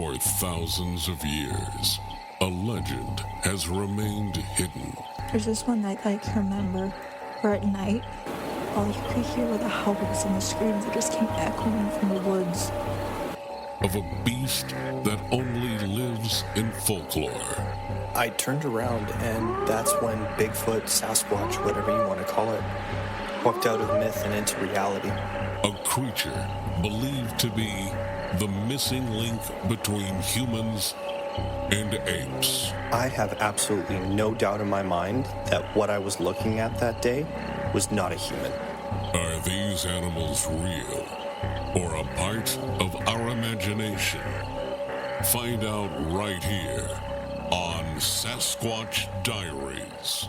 For thousands of years, a legend has remained hidden. There's this one night that I can remember, where at night, all you could hear were the howls and the screams that just came echoing from the woods. Of a beast that only lives in folklore. I turned around, and that's when Bigfoot, Sasquatch, whatever you want to call it, walked out of myth and into reality. A creature believed to be the missing link between humans and apes. I have absolutely no doubt in my mind that what I was looking at that day was not a human. Are these animals real, or a part of our imagination? Find out right here on Sasquatch Diaries.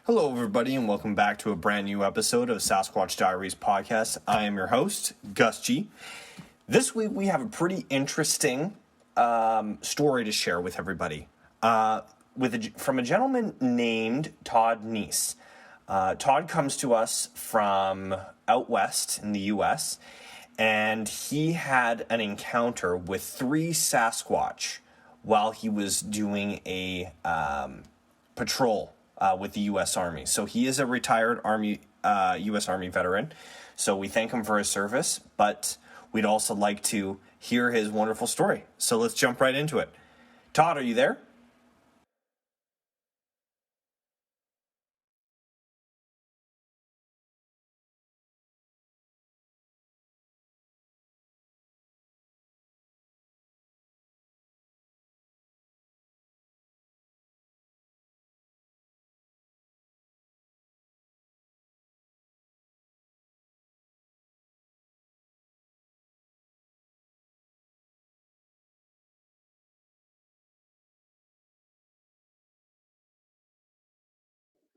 Hello, everybody, and welcome back to a brand new episode of Sasquatch Diaries podcast. I am your host, Gus G. This week, we have a pretty interesting story to share with everybody from a gentleman named Todd Neiss. Todd comes to us from out west in the U.S., and he had an encounter with 3 Sasquatch while he was doing a patrol with the U.S. Army. So he is a retired U.S. Army veteran, so we thank him for his service, but we'd also like to hear his wonderful story. So let's jump right into it. Todd, are you there?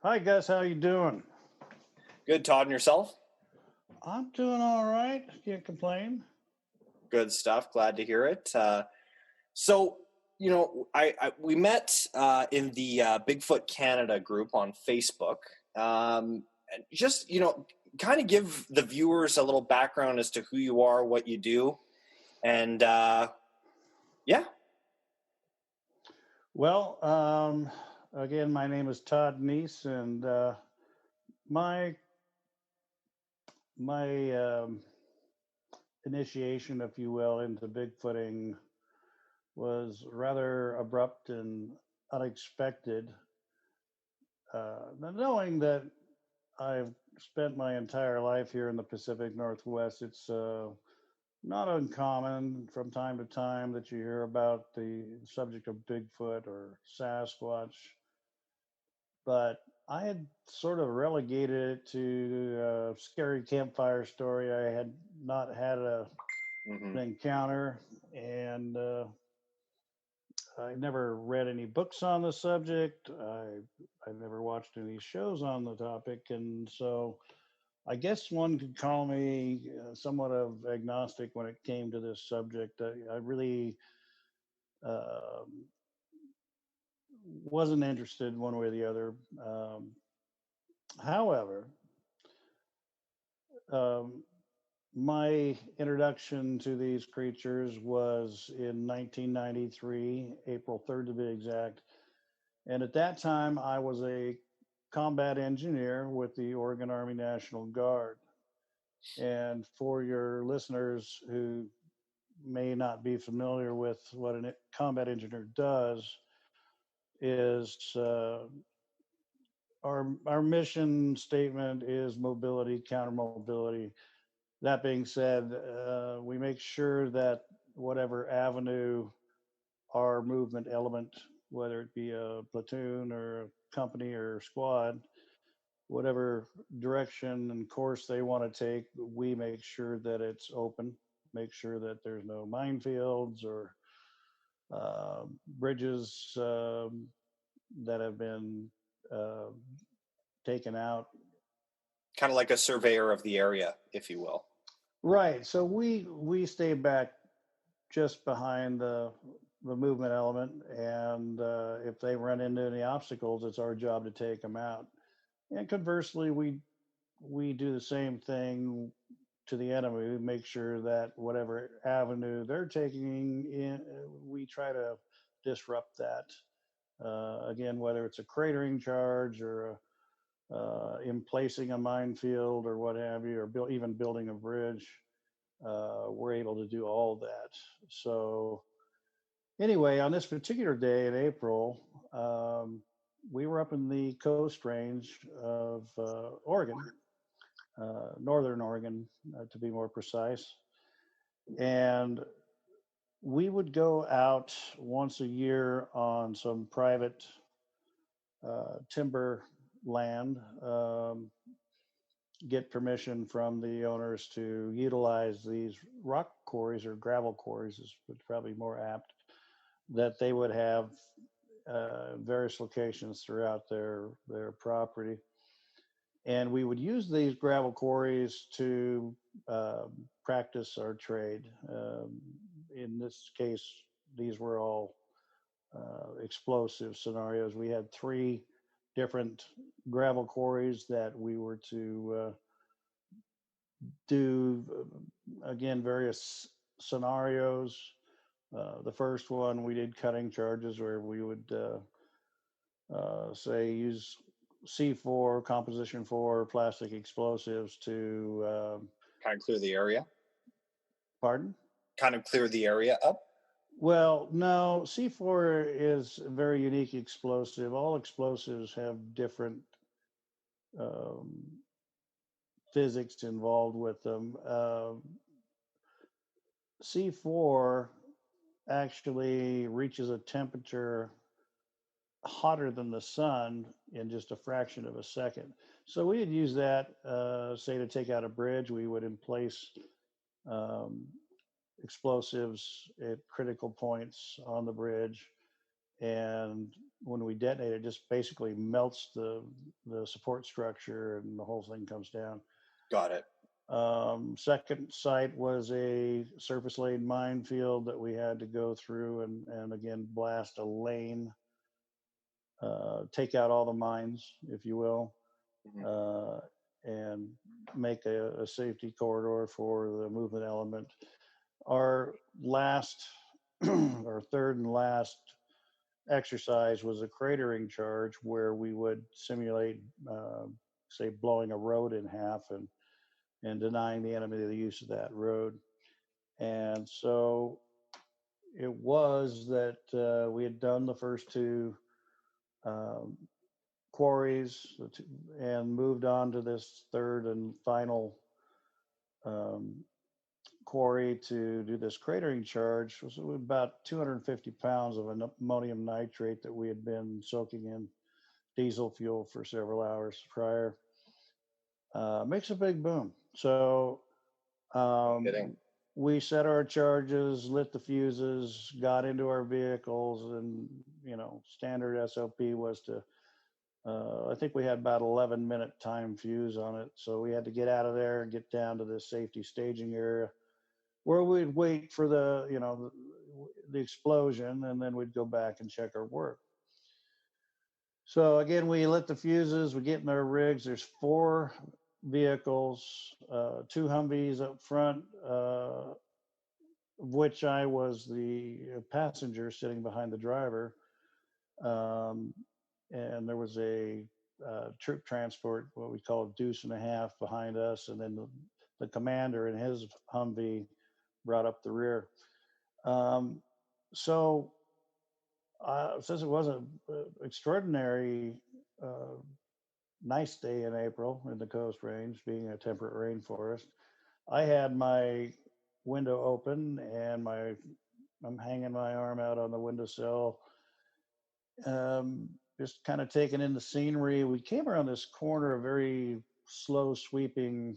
Hi, Gus. How you doing? Good, Todd, and yourself? I'm doing all right. Can't complain. Good stuff. Glad to hear it. So, we met in the Bigfoot Canada group on Facebook. And just, kind of give the viewers a little background as to who you are, what you do, and yeah. Well, again, my name is Todd Neiss, and my initiation, if you will, into Bigfooting was rather abrupt and unexpected. Knowing that I've spent my entire life here in the Pacific Northwest, it's not uncommon from time to time that you hear about the subject of Bigfoot or Sasquatch, but I had sort of relegated it to a scary campfire story. I had not had an encounter, and I never read any books on the subject. I never watched any shows on the topic, and so I guess one could call me somewhat of agnostic when it came to this subject. I really wasn't interested one way or the other. However, my introduction to these creatures was in 1993, April 3rd to be exact. And at that time, I was a combat engineer with the Oregon Army National Guard. And for your listeners who may not be familiar with what a combat engineer does, is our mission statement is mobility, counter mobility. That being said, we make sure that whatever avenue our movement element, whether it be a platoon or a company or squad, whatever direction and course they want to take, we make sure that it's open, make sure that there's no minefields or bridges that have been taken out. Kind of like a surveyor of the area, if you will. Right. So we stay back just behind the movement element, and if they run into any obstacles, it's our job to take them out. And conversely, we do the same thing to the enemy. We make sure that whatever avenue they're taking in, we try to disrupt that. Again, whether it's a cratering charge or in placing a minefield or what have you, or even building a bridge, we're able to do all that. So anyway, on this particular day in April, we were up in the Coast Range of Oregon, Northern Oregon, to be more precise. And we would go out once a year on some private timber land, get permission from the owners to utilize these rock quarries, or gravel quarries is probably more apt, that they would have various locations throughout their property. And we would use these gravel quarries to practice our trade. In this case, these were all explosive scenarios. We had 3 different gravel quarries that we were to do, again, various scenarios. The first one, we did cutting charges where we would say use C4, composition 4, plastic explosives to kind of clear the area. Pardon? Kind of clear the area up. Well, no, C4 is a very unique explosive. All explosives have different physics involved with them. C4 actually reaches a temperature hotter than the sun in just a fraction of a second. So we would use that, say, to take out a bridge. We would emplace explosives at critical points on the bridge, and when we detonate, it just basically melts the support structure, and the whole thing comes down. Got it. Second site was a surface laid minefield that we had to go through and again blast a lane, take out all the mines, if you will, and make a safety corridor for the movement element. Our last, or third and last exercise was a cratering charge where we would simulate, say, blowing a road in half and denying the enemy the use of that road. And so it was that we had done the first 2 quarries and moved on to this third and final quarry to do this cratering charge. It was about 250 pounds of ammonium nitrate that we had been soaking in diesel fuel for several hours prior. Makes a big boom. So we set our charges, lit the fuses, got into our vehicles, and standard SOP was to I think we had about 11-minute time fuse on it. So we had to get out of there and get down to the safety staging area where we'd wait for the explosion, and then we'd go back and check our work. So again, we lit the fuses, we get in our rigs. There's 4 vehicles, 2 Humvees up front, of which I was the passenger sitting behind the driver. And there was a troop transport, what we call a deuce and a half, behind us, and then the commander in his Humvee brought up the rear. So since it was an extraordinary nice day in April in the Coast Range, being a temperate rainforest, I had my window open and I'm hanging my arm out on the windowsill, just kind of taking in the scenery. We came around this corner, a very slow sweeping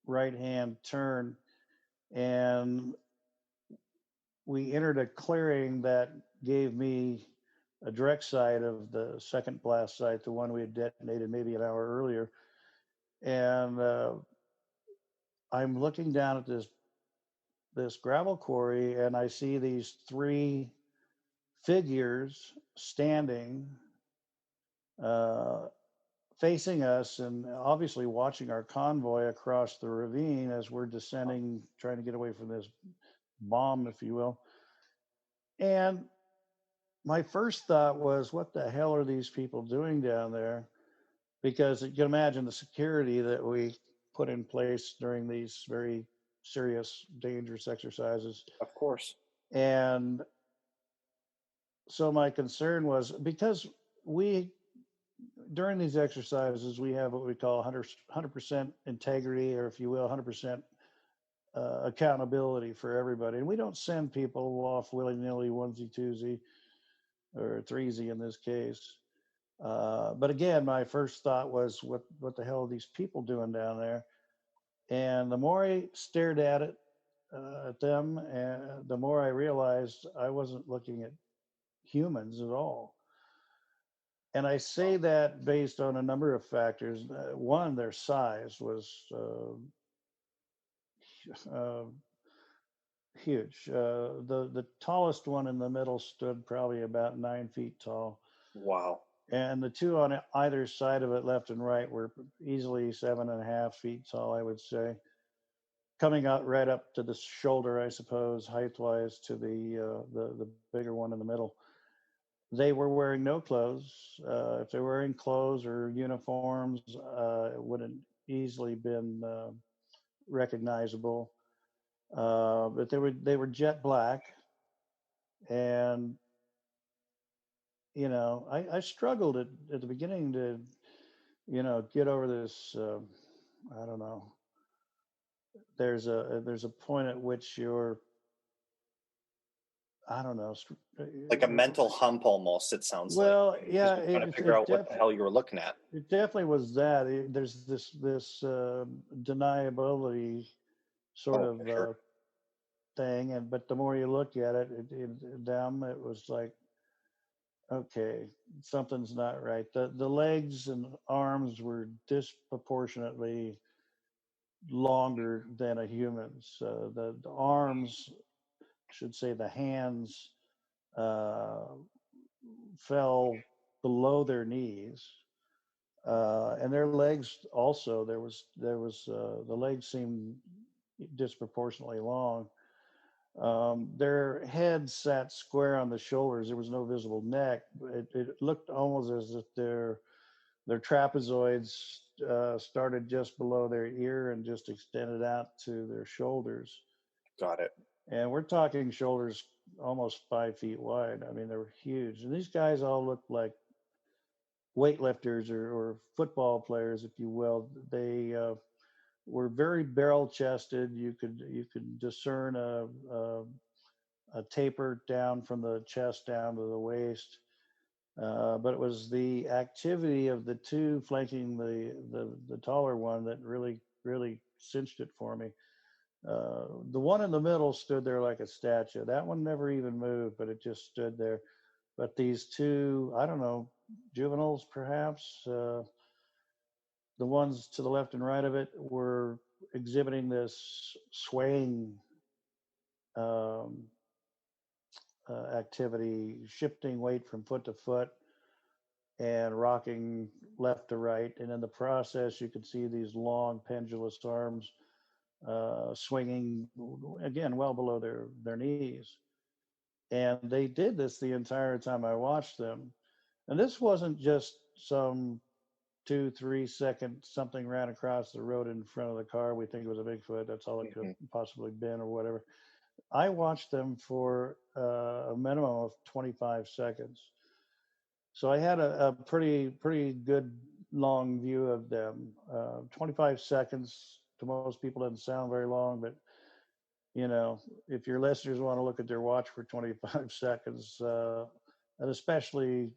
right-hand turn, and we entered a clearing that gave me a direct sight of the second blast site, the one we had detonated maybe an hour earlier. And I'm looking down at this gravel quarry, and I see these 3 figures standing facing us and obviously watching our convoy across the ravine as we're descending, trying to get away from this bomb, if you will. And my first thought was, what the hell are these people doing down there? Because you can imagine the security that we put in place during these very serious, dangerous exercises. Of course. And so my concern was, because we, during these exercises, we have what we call 100% integrity, or if you will, 100% accountability for everybody. And we don't send people off willy-nilly, onesie-twosie, or threesie in this case. But again, my first thought was, what the hell are these people doing down there? And the more I stared at them, and the more I realized I wasn't looking at humans at all. And I say that based on a number of factors. One, their size was uh, huge. The tallest one in the middle stood probably about 9 feet tall. Wow. And the two on either side of it, left and right, were easily 7.5 feet tall, I would say. Coming out right up to the shoulder, I suppose, height-wise, to the bigger one in the middle. They were wearing no clothes. If they were wearing clothes or uniforms, it wouldn't easily been recognizable. But they were jet black, and I struggled at the beginning to get over this. I don't know. There's a point at which you're, I don't know. Like a mental hump almost, it sounds like. Well, yeah, Just trying to figure out what the hell you were looking at. it definitely was that. There's this deniability sort Oh, of for sure. thing, but the more you look at it, them, it was like, okay, something's not right. The legs and arms were disproportionately longer than a human's. The arms, should say the hands, uh, fell below their knees, and their legs also. There was the legs seemed disproportionately long. Their heads sat square on the shoulders. There was no visible neck. It looked almost as if their trapezoids started just below their ear and just extended out to their shoulders. Got it. And we're talking shoulders almost 5 feet wide. I mean, they were huge. And these guys all looked like weightlifters or football players, if you will. They were very barrel chested. You could discern a taper down from the chest down to the waist. But it was the activity of the two flanking the taller one that really cinched it for me. The one in the middle stood there like a statue. That one never even moved, but it just stood there. But these two, I don't know, juveniles perhaps, the ones to the left and right of it were exhibiting this swaying um, activity, shifting weight from foot to foot and rocking left to right. And in the process, you could see these long pendulous arms swinging, again, well below their knees. And they did this the entire time I watched them. And this wasn't just some 2-3 second something ran across the road in front of the car. We think it was a Bigfoot. That's all it could have possibly been, or whatever. I watched them for a minimum of 25 seconds. So I had a pretty good long view of them. 25 seconds to most people doesn't sound very long, but if your listeners want to look at their watch for 25 seconds, and especially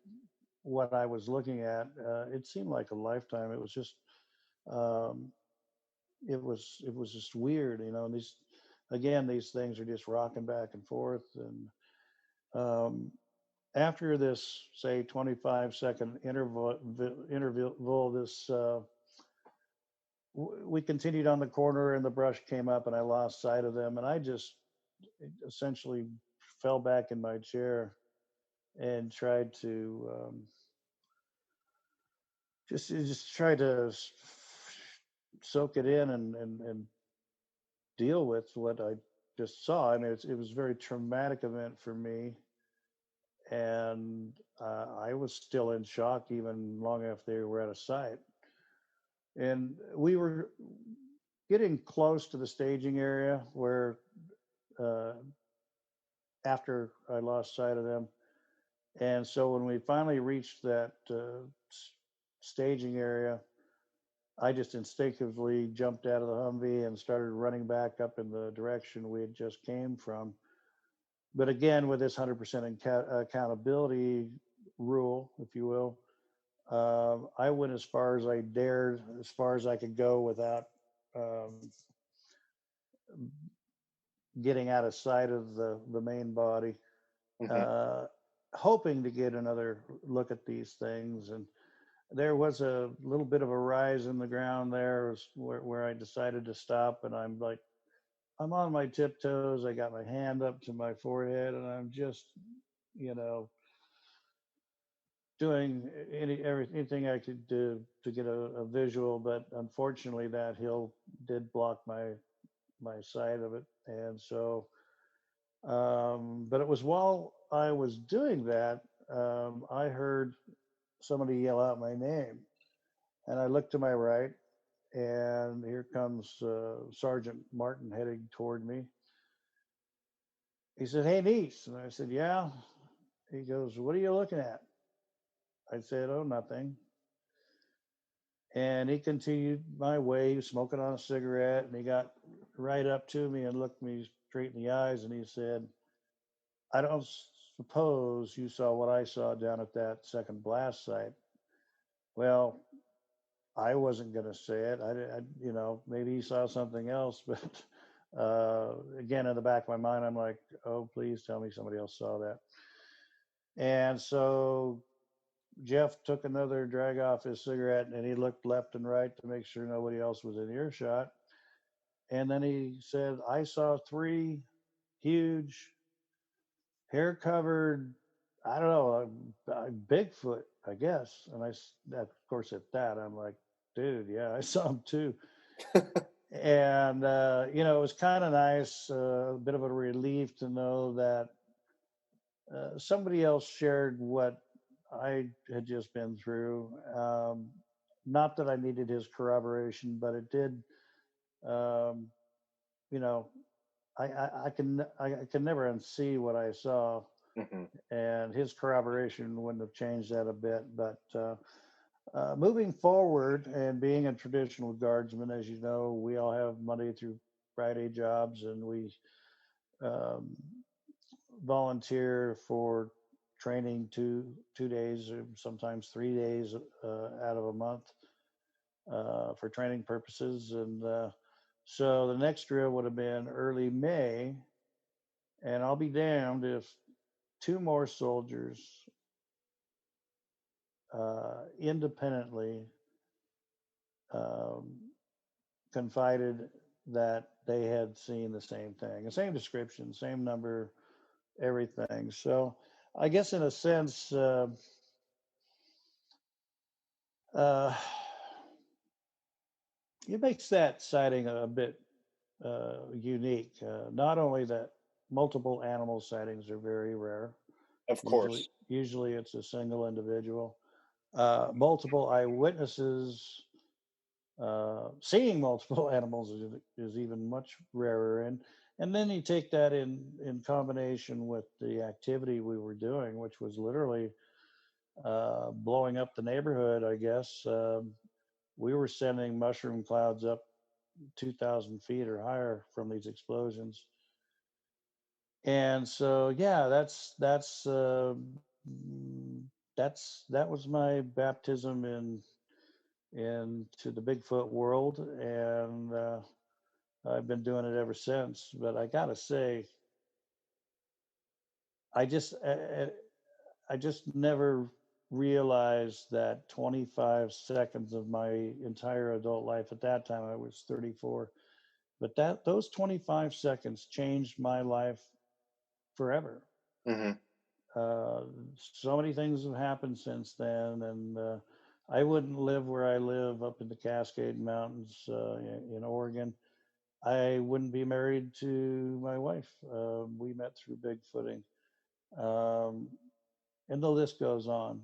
what I was looking at, it seemed like a lifetime. It was just, um, it was just weird, And these things are just rocking back and forth. And after this, say 25-second interval, we continued on the corner, and the brush came up, and I lost sight of them, and I just essentially fell back in my chair and tried to just try to soak it in and deal with what I just saw. I mean, it was a very traumatic event for me, and I was still in shock even long after they were out of sight. And we were getting close to the staging area where, uh, after I lost sight of them, and so when we finally reached that staging area, I just instinctively jumped out of the Humvee and started running back up in the direction we had just came from. But again, with this 100% accountability rule, if you will, I went as far as I dared, as far as I could go without um, getting out of sight of the main body, Mm-hmm. hoping to get another look at these things. And there was a little bit of a rise in the ground there where I decided to stop. And I'm like, I'm on my tiptoes. I got my hand up to my forehead, and I'm just, you know, doing anything I could do to get a visual. But unfortunately, that hill did block my sight of it, and so. But it was while I was doing that, I heard somebody yell out my name, and I looked to my right, and here comes Sergeant Martin heading toward me. He said, "Hey, Neiss," and I said, "Yeah." He goes, "What are you looking at?" I said, "Oh, nothing." And he continued my way. He was smoking on a cigarette, and he got right up to me and looked me straight in the eyes, and he said, "I don't suppose you saw what I saw down at that second blast site." Well, I wasn't going to say it. Maybe he saw something else, but again, in the back of my mind, I'm like, "Oh, please tell me somebody else saw that." And so Jeff took another drag off his cigarette, and he looked left and right to make sure nobody else was in earshot. And then he said, "I saw three huge, hair covered, I don't know, Bigfoot, I guess." And of course, at that, I'm like, "Dude, yeah, I saw him too." And, it was kind of nice, a bit of a relief to know that somebody else shared what I had just been through. Not that I needed his corroboration, but it did, um, you know, I can never unsee what I saw, Mm-hmm. and his corroboration wouldn't have changed that a bit. But moving forward and being a traditional guardsman, as you know, we all have Monday through Friday jobs, and we um, volunteer for training two days or sometimes 3 days out of a month for training purposes. And so the next drill would have been early May, and I'll be damned if two more soldiers independently um, confided that they had seen the same thing, the same description, same number, everything. So I guess in a sense, uh, it makes that sighting a bit unique. Not only that multiple animal sightings are very rare. Of Usually, course. usually it's a single individual. Multiple eyewitnesses seeing multiple animals is even much rarer. And then you take that in combination with the activity we were doing, which was literally blowing up the neighborhood. I guess we were sending mushroom clouds up 2,000 feet or higher from these explosions. And so, yeah, that was my baptism into the Bigfoot world, and I've been doing it ever since. But I gotta say, I just I just never realized that 25 seconds of my entire adult life, at that time I was 34, but that those 25 seconds changed my life forever. Mm-hmm. So many things have happened since then, and I wouldn't live where I live up in the Cascade Mountains in Oregon. I wouldn't be married to my wife. We met through bigfooting. Um, and the list goes on.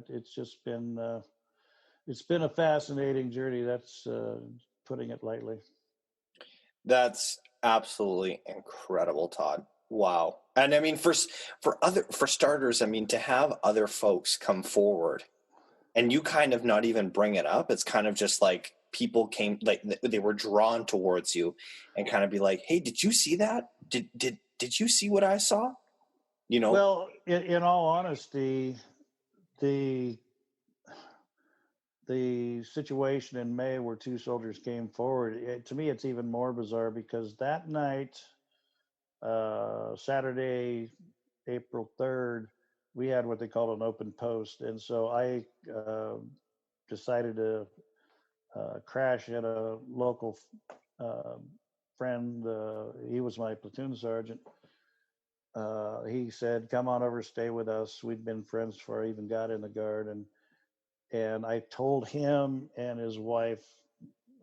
It's just been a fascinating journey. That's putting it lightly. That's absolutely incredible, Todd. Wow. And I mean, for starters, I mean, to have other folks come forward and you kind of not even bring it up, it's kind of just like people came, like they were drawn towards you and kind of be like, hey, did you see that? Did you see what I saw? You know? Well, in all honesty, the situation in May where two soldiers came forward, to me, it's even more bizarre because that night, Saturday, April 3rd, we had what they called an open post. And so I decided to crash at a local friend. He was my platoon sergeant. He said, come on over, stay with us. We'd been friends before I even got in the Guard. And I told him and his wife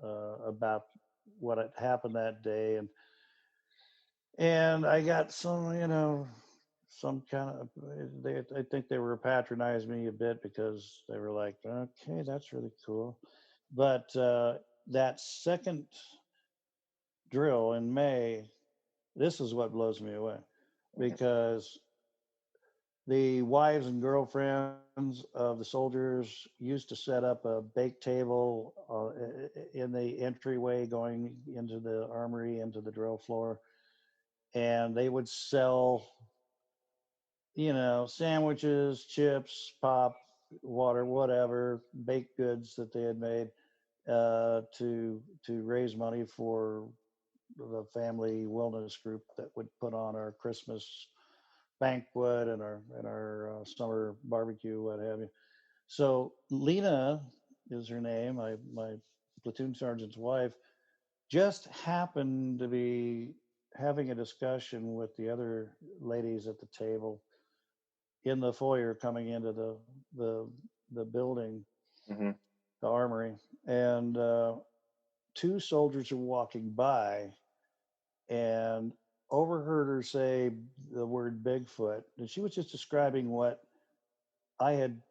about what had happened that day. And I got some, some kind of, I think they were patronizing me a bit because they were like, okay, that's really cool. But that second drill in May, this is what blows me away because the wives and girlfriends of the soldiers used to set up a bake table in the entryway going into the armory, into the drill floor. And they would sell, sandwiches, chips, pop, water, whatever, baked goods that they had made to raise money for the family wellness group that would put on our Christmas banquet and our summer barbecue, what have you. So Lena is her name, my platoon sergeant's wife, just happened to be having a discussion with the other ladies at the table in the foyer coming into the building, Mm-hmm. the armory, and two soldiers are walking by and overheard her say the word Bigfoot, and she was just describing what I had,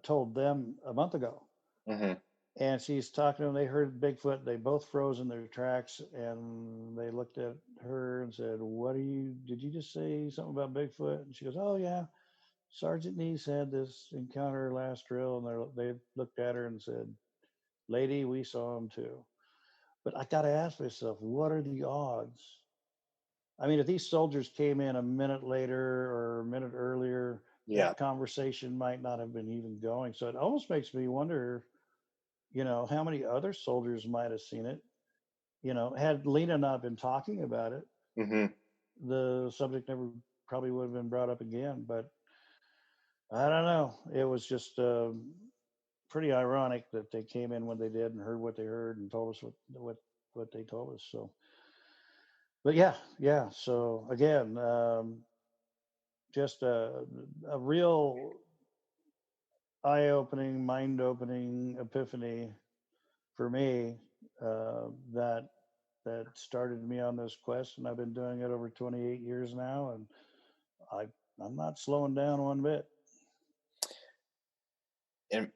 told them a month ago. Mm-hmm. And she's talking to them. They heard Bigfoot. They both froze in their tracks, and they looked at her and said, did you just say something about Bigfoot? And she goes, oh, yeah. Sergeant Neiss had this encounter last drill, and they looked at her and said, lady, we saw him too. But I got to ask myself, what are the odds? I mean, if these soldiers came in a minute later or a minute earlier, that conversation might not have been even going. So it almost makes me wonder, how many other soldiers might have seen it. Had Lena not been talking about it, Mm-hmm. the subject never probably would have been brought up again. But I don't know. It was just pretty ironic that they came in when they did and heard what they heard and told us what they told us. So, but yeah. So again, just a real eye-opening, mind-opening epiphany for me that started me on this quest, and I've been doing it over 28 years now, and I'm not slowing down one bit.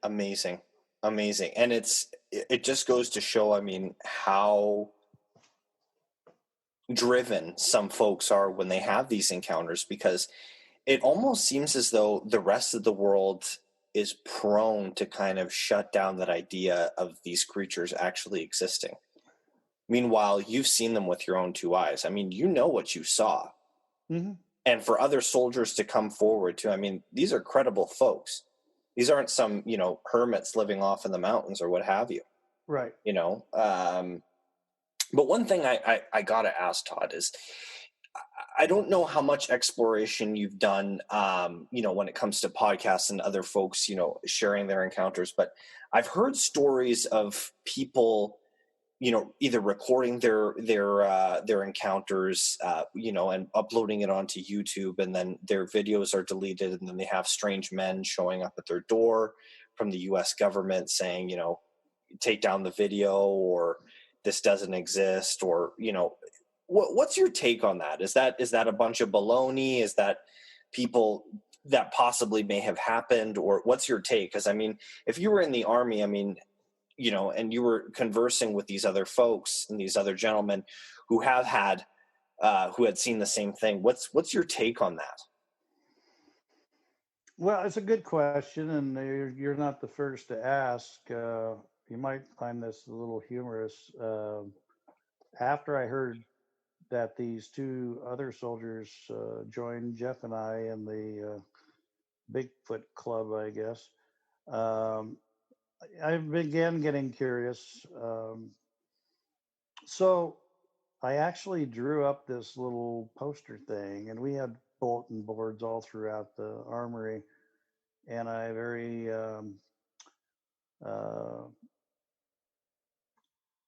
Amazing. And it just goes to show, I mean, how driven some folks are when they have these encounters, because it almost seems as though the rest of the world is prone to kind of shut down that idea of these creatures actually existing. Meanwhile, you've seen them with your own two eyes. I mean, you know what you saw. Mm-hmm. And for other soldiers to come forward too, I mean, these are credible folks. These aren't some, hermits living off in the mountains or what have you. Right. But one thing I got to ask, Todd, is I don't know how much exploration you've done, when it comes to podcasts and other folks, sharing their encounters, but I've heard stories of people either recording their encounters, and uploading it onto YouTube, and then their videos are deleted, and then they have strange men showing up at their door from the U.S. government saying, take down the video, or this doesn't exist, or what's your take on that? Is that a bunch of baloney? Is that people that possibly may have happened, or what's your take? Because if you were in the Army, and you were conversing with these other folks and these other gentlemen who had seen the same thing, what's your take on that? Well, it's a good question, and you're not the first to ask. You might find this a little humorous. After I heard that these two other soldiers joined Jeff and I in the Bigfoot Club, I guess, I began getting curious. So I actually drew up this little poster thing, and we had bulletin boards all throughout the armory. And I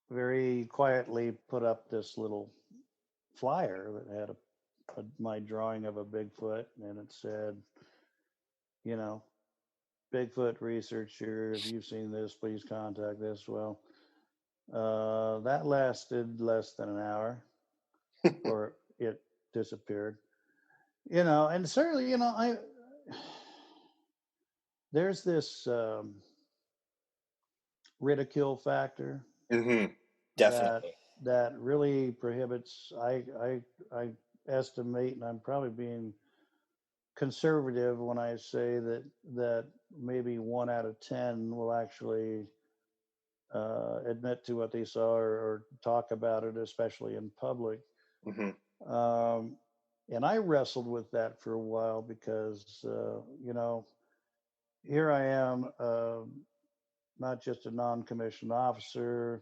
very quietly put up this little flyer that had my drawing of a Bigfoot, and it said, Bigfoot researcher, if you've seen this, please contact this. Well, that lasted less than an hour, or it disappeared. And certainly, there's this ridicule factor. Mm-hmm. Definitely. That really prohibits. I estimate, and I'm probably being conservative when I say that maybe 1 out of 10 will actually admit to what they saw, or talk about it, especially in public. Mm-hmm. And I wrestled with that for a while because, here I am, not just a non-commissioned officer.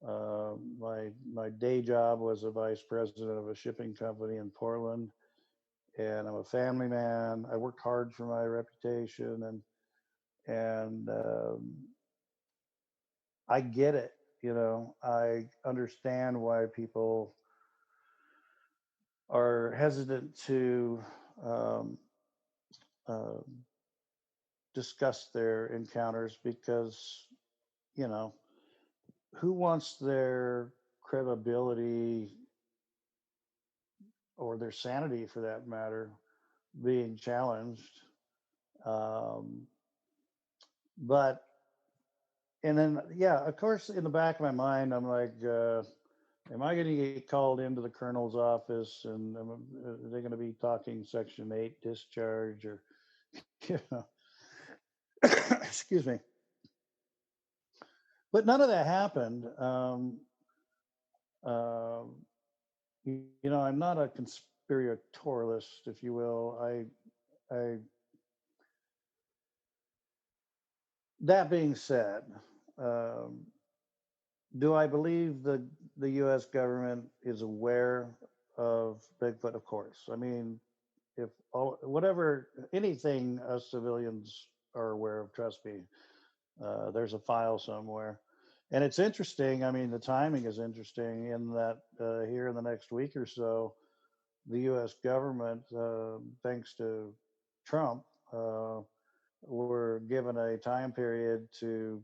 My day job was a vice president of a shipping company in Portland, and I'm a family man. I worked hard for my reputation, and I get it. I understand why people are hesitant to discuss their encounters because, who wants their credibility, or their sanity for that matter, being challenged? But, and then, yeah, of course, in the back of my mind, I'm like, am I going to get called into the colonel's office, and are they going to be talking Section 8 discharge, or, excuse me. But none of that happened. I'm not a conspiratorialist, if you will. I That being said, do I believe the U.S. government is aware of Bigfoot? Of course. If anything us civilians are aware of, trust me, there's a file somewhere. And it's interesting. The timing is interesting in that here in the next week or so, the U.S. government, thanks to Trump, were given a time period to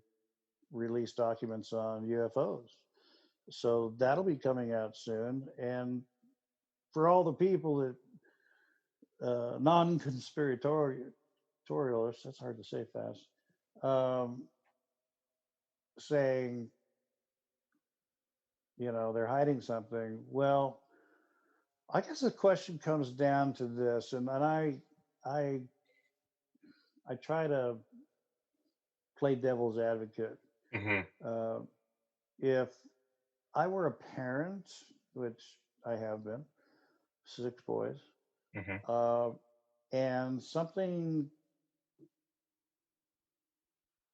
release documents on UFOs. So that'll be coming out soon. And for all the people that non-conspiratorialists, that's hard to say fast, saying, they're hiding something. Well, I guess the question comes down to this, and I try to play devil's advocate. Mm-hmm. If I were a parent, which I have been, 6 boys, Mm-hmm. and something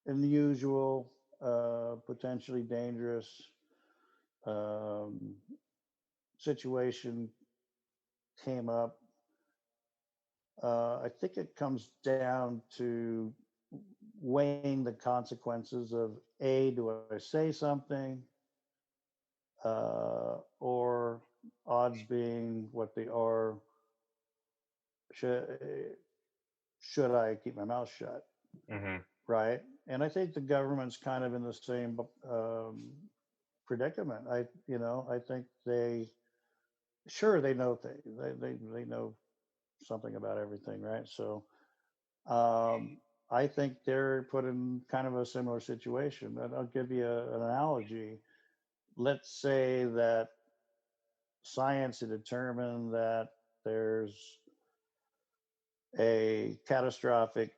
unusual, potentially dangerous situation came up, I think it comes down to weighing the consequences of, A, do I say something? or odds being what they are, should I keep my mouth shut? Mm-hmm. Right. And I think the government's kind of in the same predicament. I think they know things. They know something about everything, right? So I think they're put in kind of a similar situation. And I'll give you an analogy. Let's say that science had determined that there's a catastrophic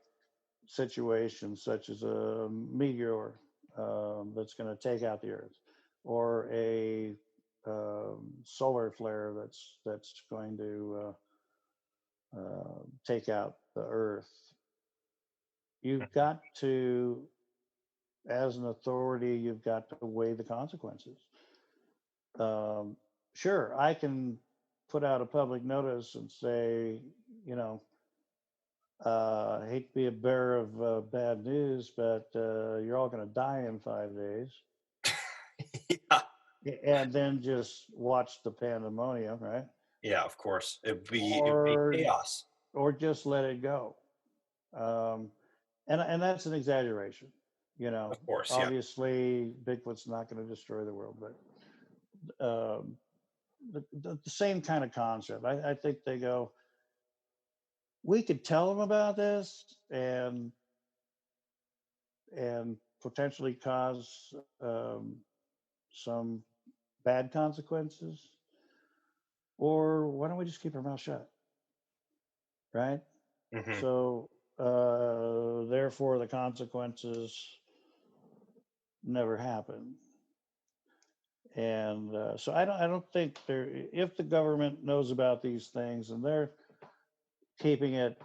situation, such as a meteor that's going to take out the Earth, or a solar flare that's going to take out the Earth. You've got to, as an authority, you've got to weigh the consequences. Sure, I can put out a public notice and say, I hate to be a bearer of bad news, but you're all going to die in 5 days. Yeah. And then just watch the pandemonium, right? Yeah, of course. It'd be chaos. Or just let it go. And that's an exaggeration, Of course, obviously Bigfoot's not going to destroy the world, but the same kind of concept. I think they go, we could tell them about this and potentially cause some bad consequences, or why don't we just keep our mouth shut, right? Mm-hmm. So therefore the consequences never happen. And so I don't think if the government knows about these things and they're keeping it,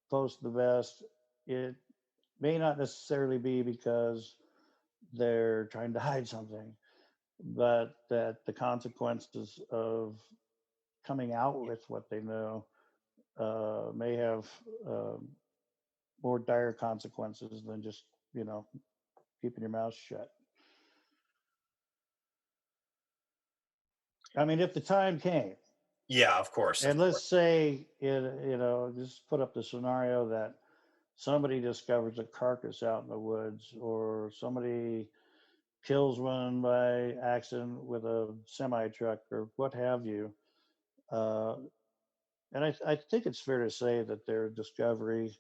close to the vest, it may not necessarily be because they're trying to hide something, but that the consequences of coming out with what they know may have more dire consequences than just, keeping your mouth shut. I mean, if the time came. Yeah, of course. And let's say, just put up the scenario that somebody discovers a carcass out in the woods, or somebody kills one by accident with a semi truck or what have you. And I think it's fair to say that their discovery,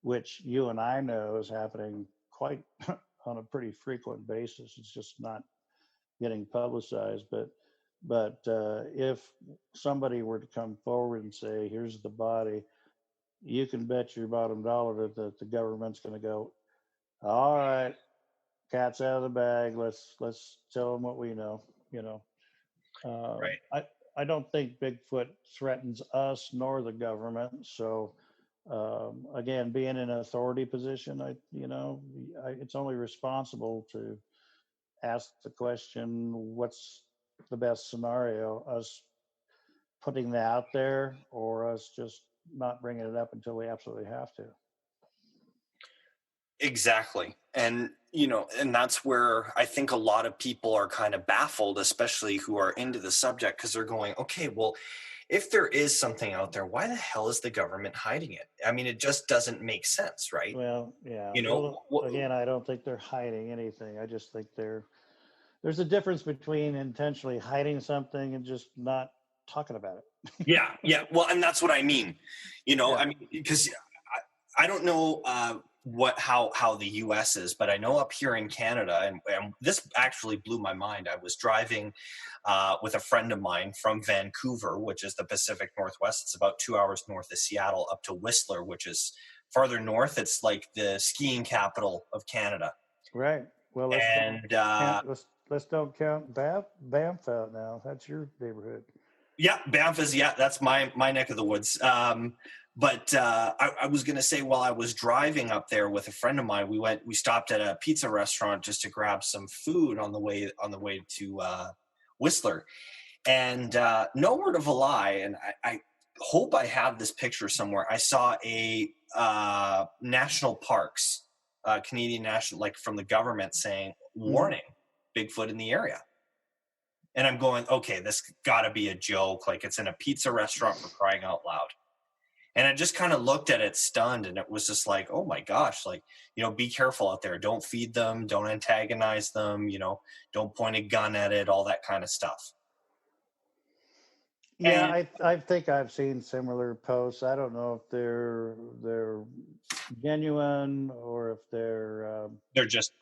which you and I know is happening quite on a pretty frequent basis, it's just not getting publicized. But if somebody were to come forward and say, "Here's the body," you can bet your bottom dollar that the government's going to go, "All right, cat's out of the bag. Let's tell them what we know." Right. I don't think Bigfoot threatens us nor the government. So again, being in an authority position, it's only responsible to ask the question, what's the best scenario? Us putting that out there, or us just not bringing it up until we absolutely have to? Exactly. And, and that's where I think a lot of people are kind of baffled, especially who are into the subject, because they're going, okay, well, if there is something out there, why the hell is the government hiding it? I mean, it just doesn't make sense, right? Well, yeah. Again, I don't think they're hiding anything. I just think there's a difference between intentionally hiding something and just not talking about it. Yeah. Well, and that's what I mean. Yeah. I mean, because I don't know how the U.S. is, but I know up here in Canada, and this actually blew my mind. I was driving with a friend of mine from Vancouver, which is the Pacific Northwest. It's about 2 hours north of Seattle, up to Whistler, which is farther north. It's like the skiing capital of Canada. Right. Well, let's don't count Banff out now. That's your neighborhood. Yeah, Banff is, that's my neck of the woods. But I was going to say, while I was driving up there with a friend of mine, we stopped at a pizza restaurant just to grab some food on the way to Whistler. And no word of a lie, and I hope I have this picture somewhere. I saw a national parks, Canadian national, like from the government saying, warning, Bigfoot in the area. And I'm going, okay, this gotta be a joke. Like, it's in a pizza restaurant, for crying out loud. And I just kind of looked at it stunned, and it was just like, oh my gosh, like, be careful out there. Don't feed them, don't antagonize them, don't point a gun at it, all that kind of stuff. Yeah, And I think I've seen similar posts. I don't know if they're genuine or if they're they're just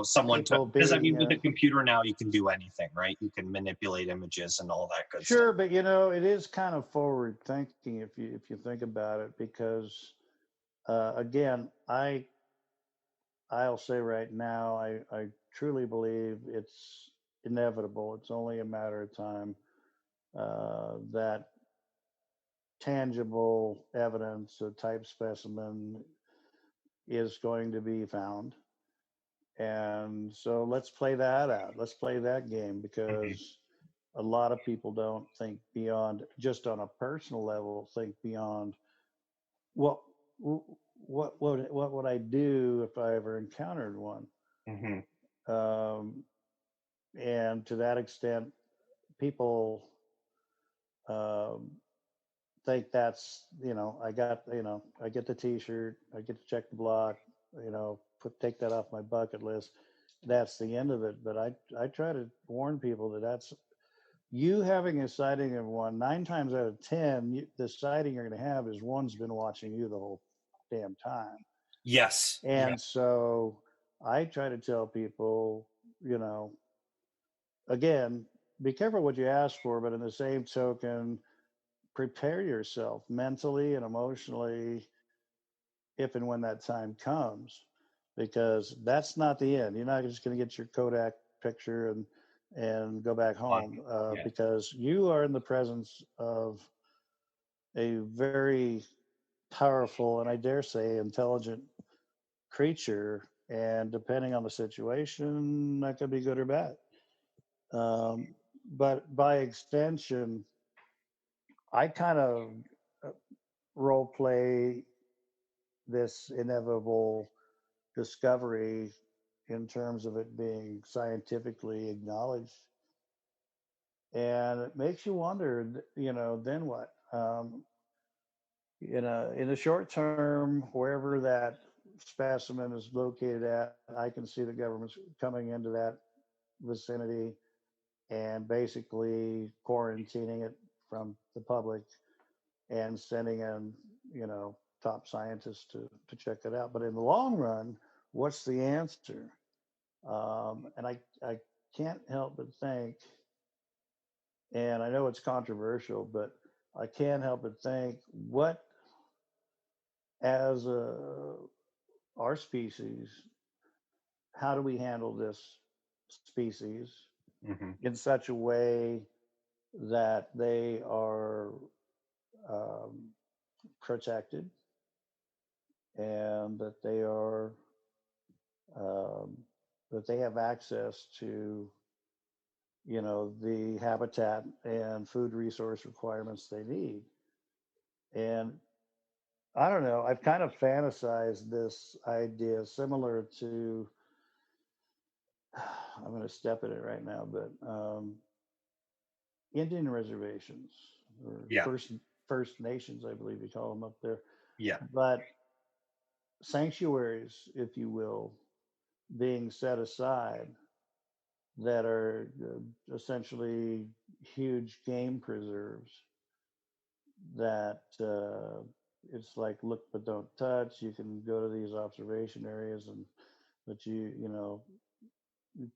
someone took, people because I being mean, with a computer now you can do anything, right? You can manipulate images and all that good sure, stuff. but it is kind of forward thinking if you think about it, because again, I'll say right now, I truly believe it's inevitable. It's only a matter of time that tangible evidence, a type specimen, is going to be found. And so let's play that out. Let's play that game, because a lot of people don't think beyond, just on a personal level, think beyond what would I do if I ever encountered one. And to that extent, people think that's I get the T-shirt, I get to check the block, take that off my bucket list. That's the end of it. But I try to warn people that's you having a sighting of one. 9 times out of 10, the sighting you're going to have is one's been watching you the whole damn time. Yes. And so I try to tell people, again, be careful what you ask for, but in the same token, prepare yourself mentally and emotionally if and when that time comes, because that's not the end. You're not just going to get your Kodak picture and go back home, because you are in the presence of a very powerful and, I dare say, intelligent creature. And depending on the situation, that could be good or bad. But by extension, I kind of role play this inevitable discovery in terms of it being scientifically acknowledged. And it makes you wonder, then what? In the short term, wherever that specimen is located at, I can see the government's coming into that vicinity and basically quarantining it from the public and sending in, top scientists to check it out. But in the long run, what's the answer? And I can't help but think, and I know it's controversial, but I can't help but think, what, as our species, how do we handle this species in such a way that they are protected and that they are that they have access to the habitat and food resource requirements they need. And I don't know, I've kind of fantasized this idea similar to I'm going to step in it right now, but Indian reservations, or First Nations, I believe you call them up there. Yeah. But sanctuaries, if you will, being set aside, that are essentially huge game preserves, that it's like look but don't touch. You can go to these observation areas, but you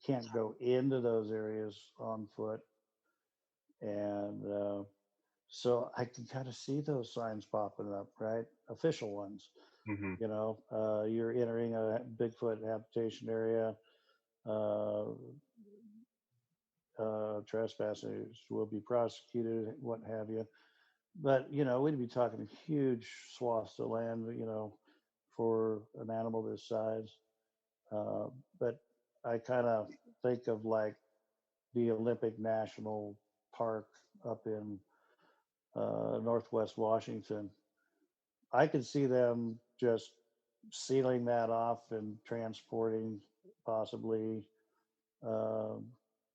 can't go into those areas on foot. And so I can kind of see those signs popping up, right? Official ones. You're entering a Bigfoot habitation area. Trespassers will be prosecuted, what have you. But we'd be talking huge swaths of land, for an animal this size. But I kind of think of like the Olympic National Park up in Northwest Washington. I could see them just sealing that off and transporting possibly um,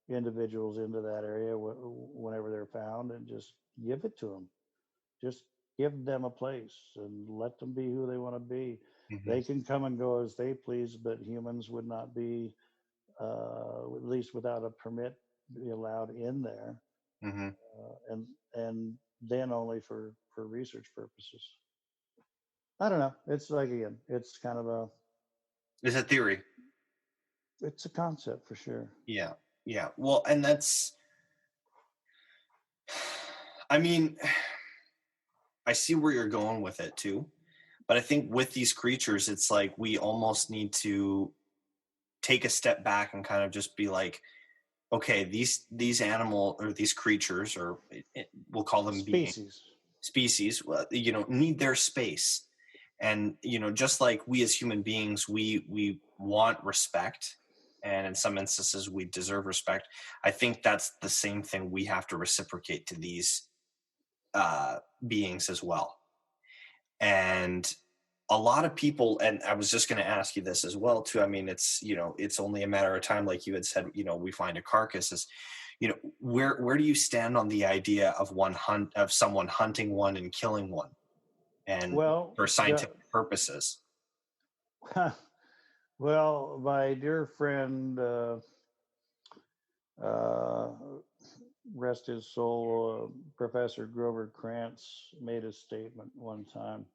individuals into that area whenever they're found, and just give it to them. Just give them a place and let them be who they want to be. Mm-hmm. They can come and go as they please, but humans would not be, at least without a permit, be allowed in there, Mm-hmm. and then only for research purposes. I don't know. It's like, again, it's kind of It's a theory. it's a concept for sure. Yeah. Yeah. Well, and that's, I mean, I see where you're going with it too. But I think with these creatures, it's like we almost need to take a step back and kind of just be like, okay, these animal or these creatures, or we'll call them species, need their space. And just like we as human beings, we want respect, and in some instances we deserve respect. I think that's the same thing we have to reciprocate to these beings as well. And a lot of people, and I was just going to ask you this as well too. I mean, it's only a matter of time, like you had said, we find a carcass. Is where do you stand on the idea of someone hunting one and killing one, and Well, for scientific purposes? well, my dear friend, uh, rest his soul, Professor Grover Krantz made a statement one time,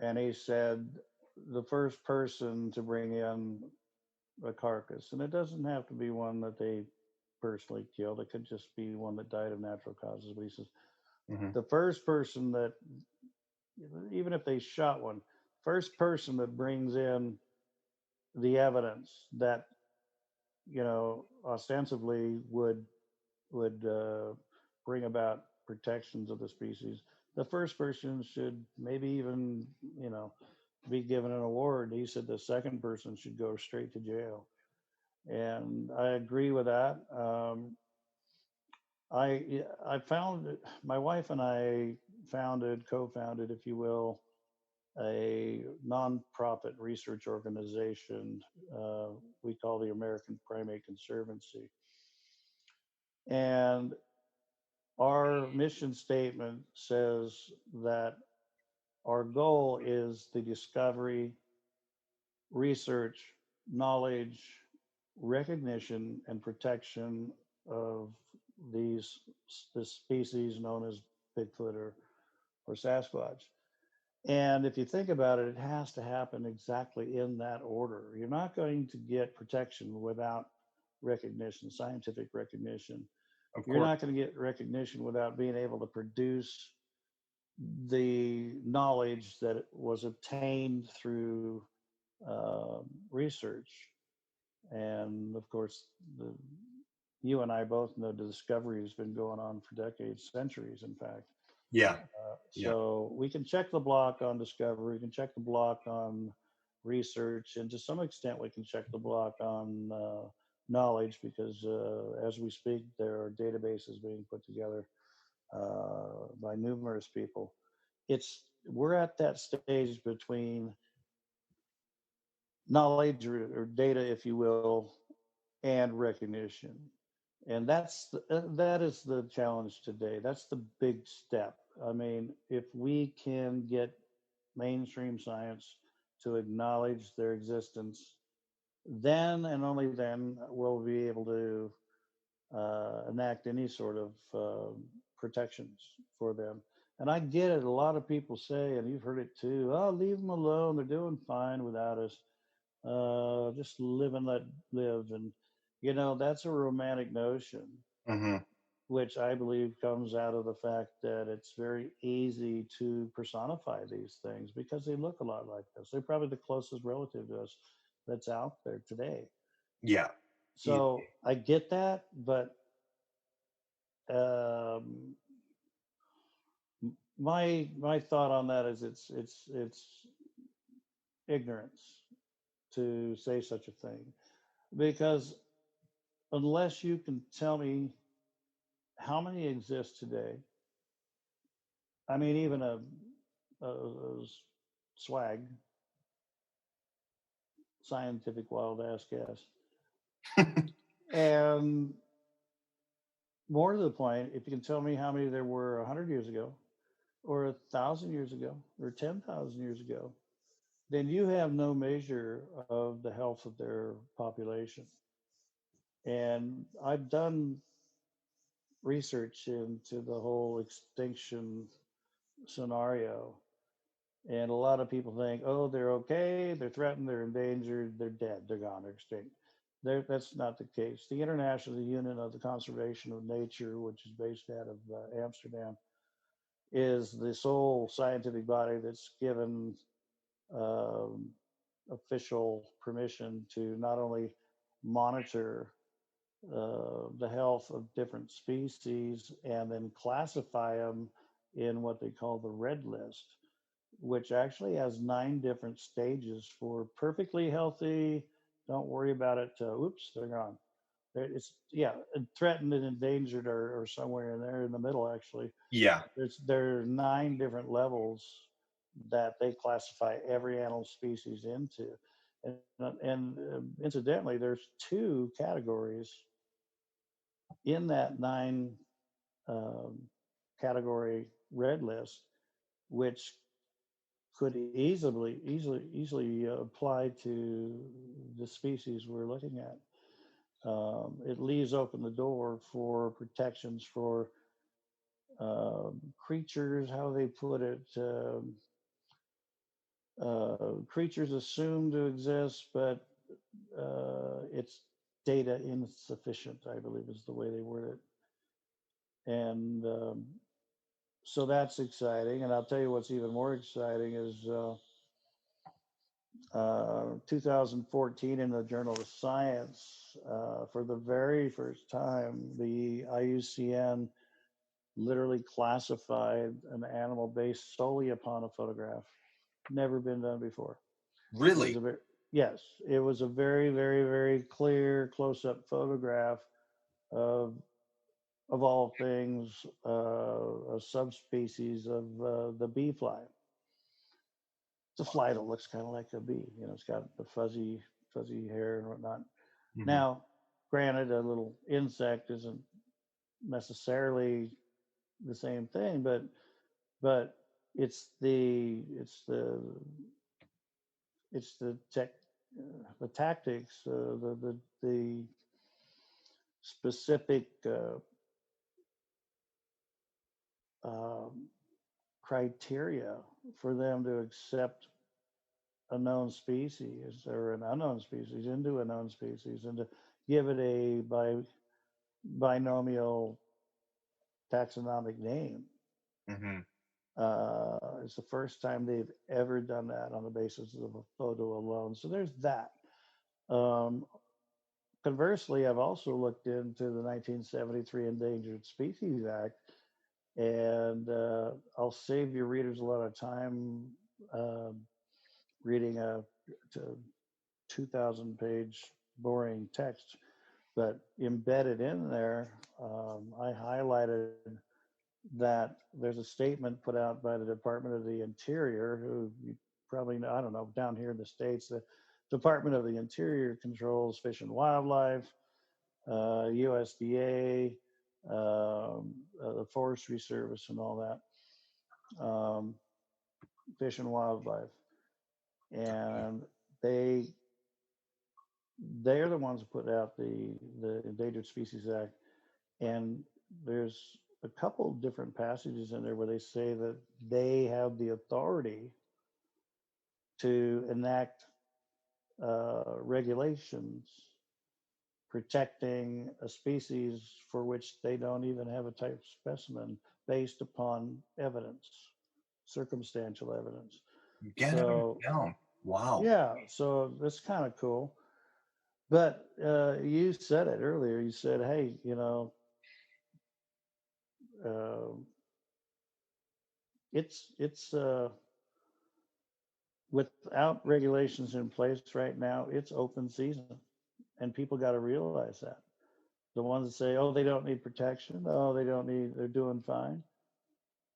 and he said the first person to bring in a carcass, and it doesn't have to be one that they personally killed, it could just be one that died of natural causes, but he says Mm-hmm. the first person that, even if they shot one, first person that brings in the evidence that ostensibly would bring about protections of the species, the first person should maybe even be given an award. He said the second person should go straight to jail, and I agree with that. I found, my wife and I co-founded, if you will, a nonprofit research organization we call the American Primate Conservancy. And our mission statement says that our goal is the discovery, research, knowledge, recognition, and protection of this species known as Bigfoot or Sasquatch. And if you think about it, it has to happen exactly in that order. You're not going to get protection without recognition, scientific recognition. You're not going to get recognition without being able to produce the knowledge that was obtained through research. And of course, you and I both know the discovery has been going on for decades, centuries, in fact. Yeah. So we can check the block on discovery, we can check the block on research, and to some extent we can check the block on knowledge, because as we speak, there are databases being put together by numerous people. We're at that stage between knowledge or data, if you will, and recognition. And that is the challenge today. That's the big step. I mean, if we can get mainstream science to acknowledge their existence, then and only then will we be able to enact any sort of protections for them. And I get it. A lot of people say, and you've heard it too, oh, leave them alone. They're doing fine without us. Just live and let live. And, that's a romantic notion, Mm-hmm. which I believe comes out of the fact that it's very easy to personify these things because they look a lot like us. They're probably the closest relative to us that's out there today. Yeah. So I get that, but my thought on that is it's ignorance to say such a thing, because unless you can tell me how many exist today, I mean, even a swag, scientific wild ass guess, And more to the point, if you can tell me how many there were 100 years ago, or 1,000 years ago, or 10,000 years ago, then you have no measure of the health of their population. And I've done research into the whole extinction scenario. And a lot of people think, oh, they're okay, they're threatened, they're endangered, they're dead, they're gone, they're extinct. That's not the case. The International Union of the Conservation of Nature, which is based out of Amsterdam, is the sole scientific body that's given um, official permission to not only monitor the health of different species and then classify them in what they call the red list, which actually has 9 different stages for perfectly healthy. Don't worry about it. Oops, they're gone. It's threatened and endangered or somewhere in there in the middle. Actually, Yeah. there are 9 different levels that they classify every animal species into, and incidentally, there's 2 categories in that 9 um, category red list, which could easily apply to the species we're looking at. It leaves open the door for protections for creatures. How they put it, creatures assumed to exist, but it's data insufficient, I believe is the way they word it. And so that's exciting. And I'll tell you what's even more exciting is 2014 in the Journal of Science, for the very first time, the IUCN literally classified an animal based solely upon a photograph. Never been done before. Really? Yes, it was a very, very, very clear close-up photograph of all things, a subspecies of the bee fly. It's a fly that looks kind of like a bee. You know, it's got the fuzzy hair and whatnot. Mhm. Now, granted, a little insect isn't necessarily the same thing, but it's the tech, the tactics, the specific um, criteria for them to accept a known species or an unknown species into a known species and to give it a binomial taxonomic name. Mm-hmm. It's the first time they've ever done that on the basis of a photo alone. So there's that. Um, Conversely, I've also looked into the 1973 Endangered Species Act, and I'll save your readers a lot of time um, reading a 2,000-page boring text, but embedded in there, I highlighted that there's a statement put out by the Department of the Interior, who you probably know, I don't know, down here in the States, the Department of the Interior controls Fish and Wildlife, USDA, the Forestry Service, and all that, Fish and Wildlife. And they're the ones who put out the Endangered Species Act. And there's a couple different passages in there where they say that they have the authority to enact regulations protecting a species for which they don't even have a type specimen based upon evidence, circumstantial evidence. Get it So down. Wow. yeah, so that's kind of cool. But you said it earlier. You said, hey, you know, uh, it's without regulations in place right now, it's open season, and people got to realize that. The ones that say, "Oh, they don't need protection. Oh, they don't need. They're doing fine."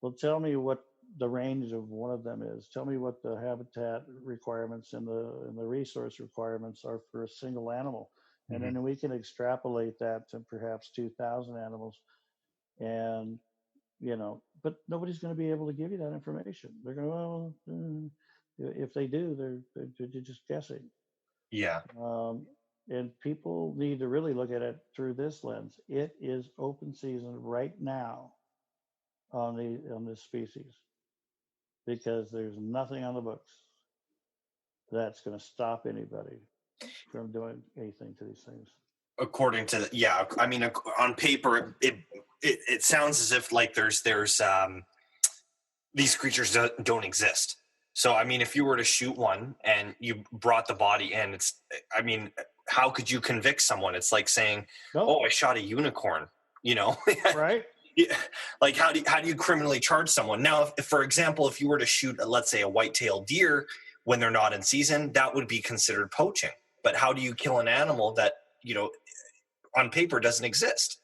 Well, tell me what the range of one of them is. Tell me what the habitat requirements and the resource requirements are for a single animal. And then we can extrapolate that to perhaps 2,000 animals. And, but nobody's going to be able to give you that information. They're going to, if they do, they're just guessing. Yeah. And people need to really look at it through this lens. It is open season right now on this species, because there's nothing on the books that's going to stop anybody from doing anything to these things. According to I mean, on paper, it sounds as if like there's these creatures don't exist. So I mean, if you were to shoot one and you brought the body in, I mean, how could you convict someone? It's like saying, "Oh, I shot a unicorn," Right? Yeah. Like how do you criminally charge someone? Now, if, for example, if you were to shoot, let's say, a white-tailed deer when they're not in season, that would be considered poaching. But how do you kill an animal that, on paper doesn't exist?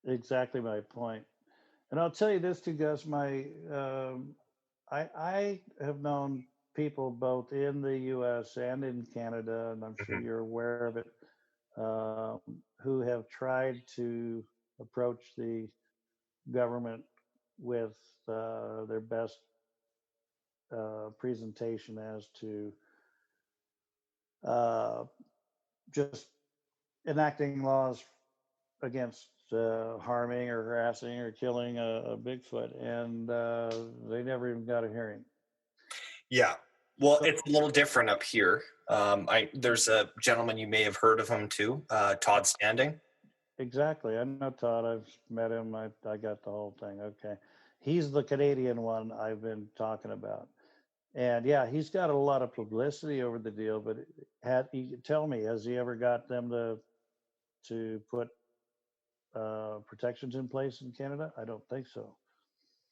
Exactly my point. And I'll tell you this too, Gus, I have known people both in the US and in Canada, and I'm sure you're aware of it, who have tried to approach the government with their best presentation as to just enacting laws against harming or harassing or killing a Bigfoot, and they never even got a hearing. Yeah. Well, it's a little different up here. There's a gentleman, you may have heard of him too, Todd Standing. Exactly. I know Todd. I've met him. I got the whole thing. Okay. He's the Canadian one I've been talking about. And yeah, he's got a lot of publicity over the deal, but tell me, has he ever got them to put protections in place in Canada? I don't think so.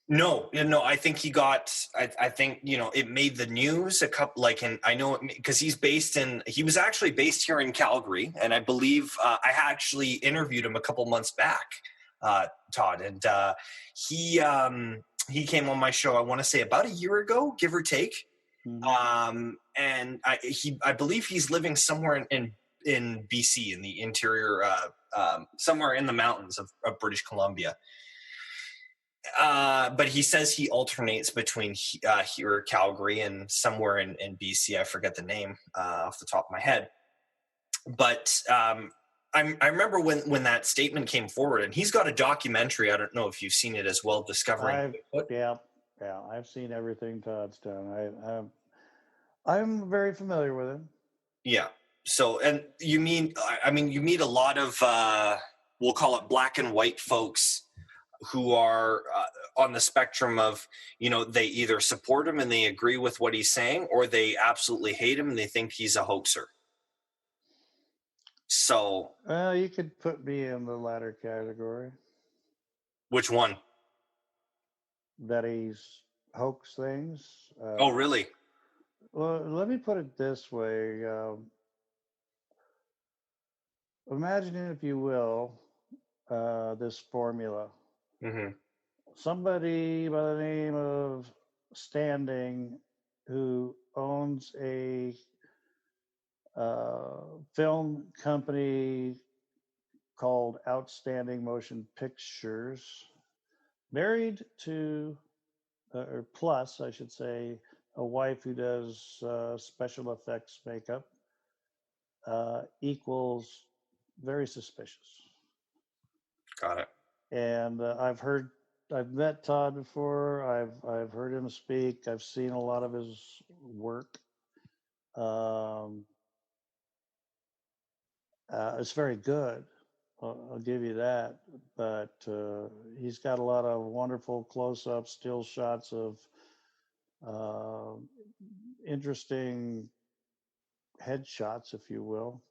No, I think he got, I think, it made the news a couple, I know because he was actually based here in Calgary. And I believe I actually interviewed him a couple months back, Todd. And he came on my show, I want to say about a year ago, give or take. And I believe he's living somewhere in BC, in the interior, somewhere in the mountains of British Columbia. But he says he alternates between here, Calgary, and somewhere in BC. I forget the name off the top of my head. But I remember when that statement came forward, and he's got a documentary. I don't know if you've seen it as well, Discovering Bigfoot. Yeah, I've seen everything Todd's done. I'm very familiar with him. Yeah. So, and you meet a lot of we'll call it black and white folks who are on the spectrum of, they either support him and they agree with what he's saying, or they absolutely hate him and they think he's a hoaxer. So, you could put me in the latter category. Which one? That he's hoax things. Oh, really? Well, let me put it this way. Imagine, if you will, this formula. Somebody by the name of Standing, who owns a film company called Outstanding Motion Pictures, married to, or plus, I should say, a wife who does special effects makeup, equals very suspicious. Got it. And I've met Todd before. I've heard him speak. I've seen a lot of his work. It's very good. I'll give you that. But he's got a lot of wonderful close-up still shots of interesting headshots, if you will.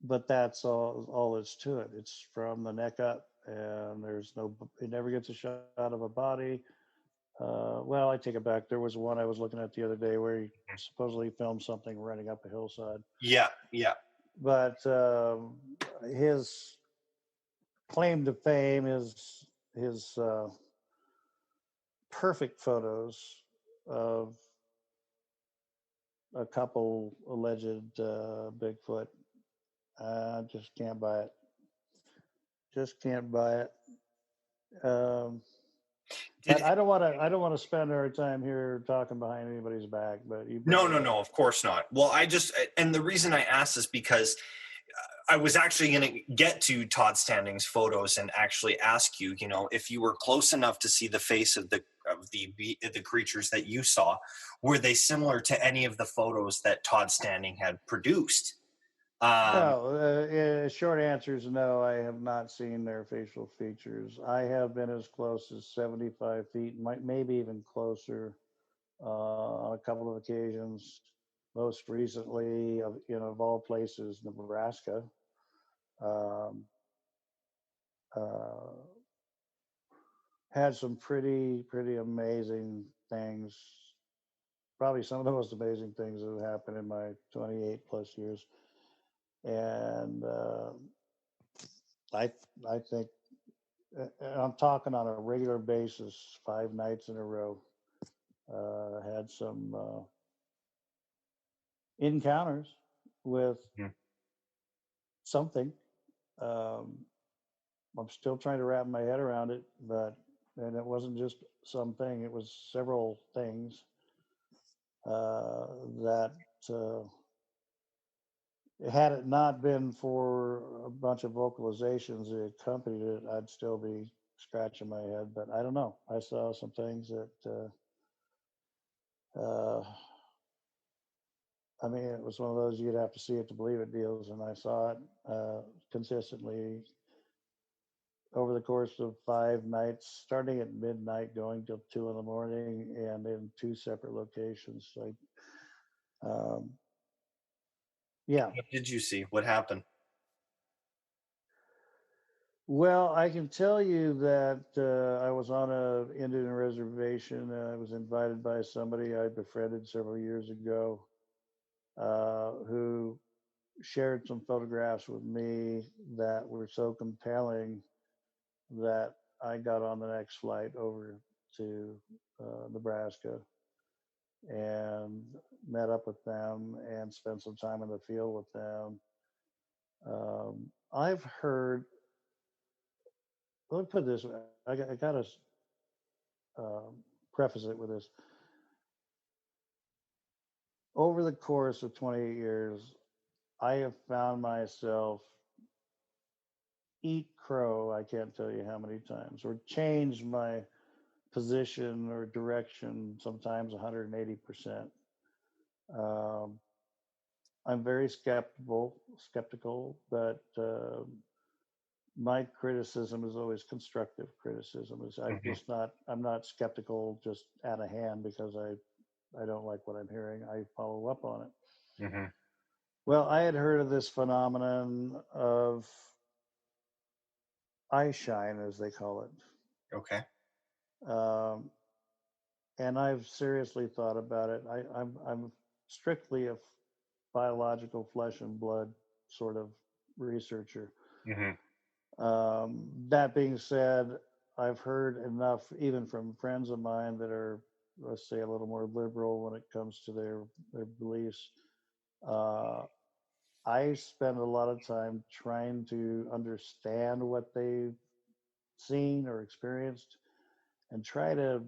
But that's all that's to it. It's from the neck up, and it never gets a shot of a body. Well, I take it back. There was one I was looking at the other day where he supposedly filmed something running up a hillside. Yeah. But his claim to fame is his perfect photos of a couple alleged Bigfoot. Just can't buy it. Just can't buy it. But I don't want to. I don't want to spend our time here talking behind anybody's back. But you No, of course not. Well, and the reason I asked is because I was actually going to get to Todd Standing's photos and actually ask you, if you were close enough to see the face of the creatures that you saw, were they similar to any of the photos that Todd Standing had produced? No. Short answer is no. I have not seen their facial features. I have been as close as 75 feet, maybe even closer, on a couple of occasions. Most recently, of all places, Nebraska. Had some pretty amazing things. Probably some of the most amazing things that have happened in my 28 plus years. And I think I'm talking on a regular basis, 5 nights in a row. Had some encounters with something. I'm still trying to wrap my head around it, and it wasn't just something; it was several things that. Had it not been for a bunch of vocalizations that accompanied it, I'd still be scratching my head. But I don't know. I saw some things that, I mean, it was one of those you'd have to see it to believe it deals. And I saw it consistently over the course of 5 nights, starting at midnight, going till 2 in the morning, and in 2 separate locations. Yeah. What did you see? What happened? Well, I can tell you that I was on a Indian reservation. I was invited by somebody I befriended several years ago, who shared some photographs with me that were so compelling that I got on the next flight over to Nebraska and met up with them and spent some time in the field with them. I've heard, let me put it this way, I got to preface it with this. Over the course of 28 years, I have found myself eat crow, I can't tell you how many times, or change my position or direction sometimes 180%. I'm very skeptical, but my criticism is always constructive criticism. I'm not skeptical just out of hand because I don't like what I'm hearing. I follow up on it. Well, I had heard of this phenomenon of eye shine, as they call it. Okay. And I've seriously thought about it. I'm strictly a biological flesh and blood sort of researcher. That being said, I've heard enough, even from friends of mine that are, let's say, a little more liberal when it comes to their beliefs. I spend a lot of time trying to understand what they've seen or experienced and try to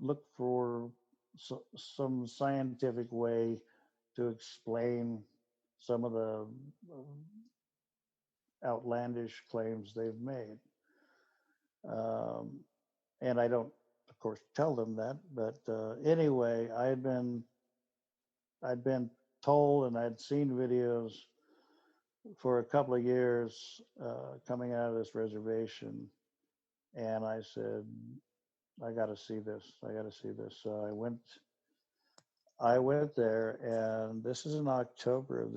look for some scientific way to explain some of the outlandish claims they've made. And I don't, of course, tell them that, but anyway, I'd been told and I'd seen videos for a couple of years coming out of this reservation, and I said, I got to see this. I got to see this. So I went there, and this is in October of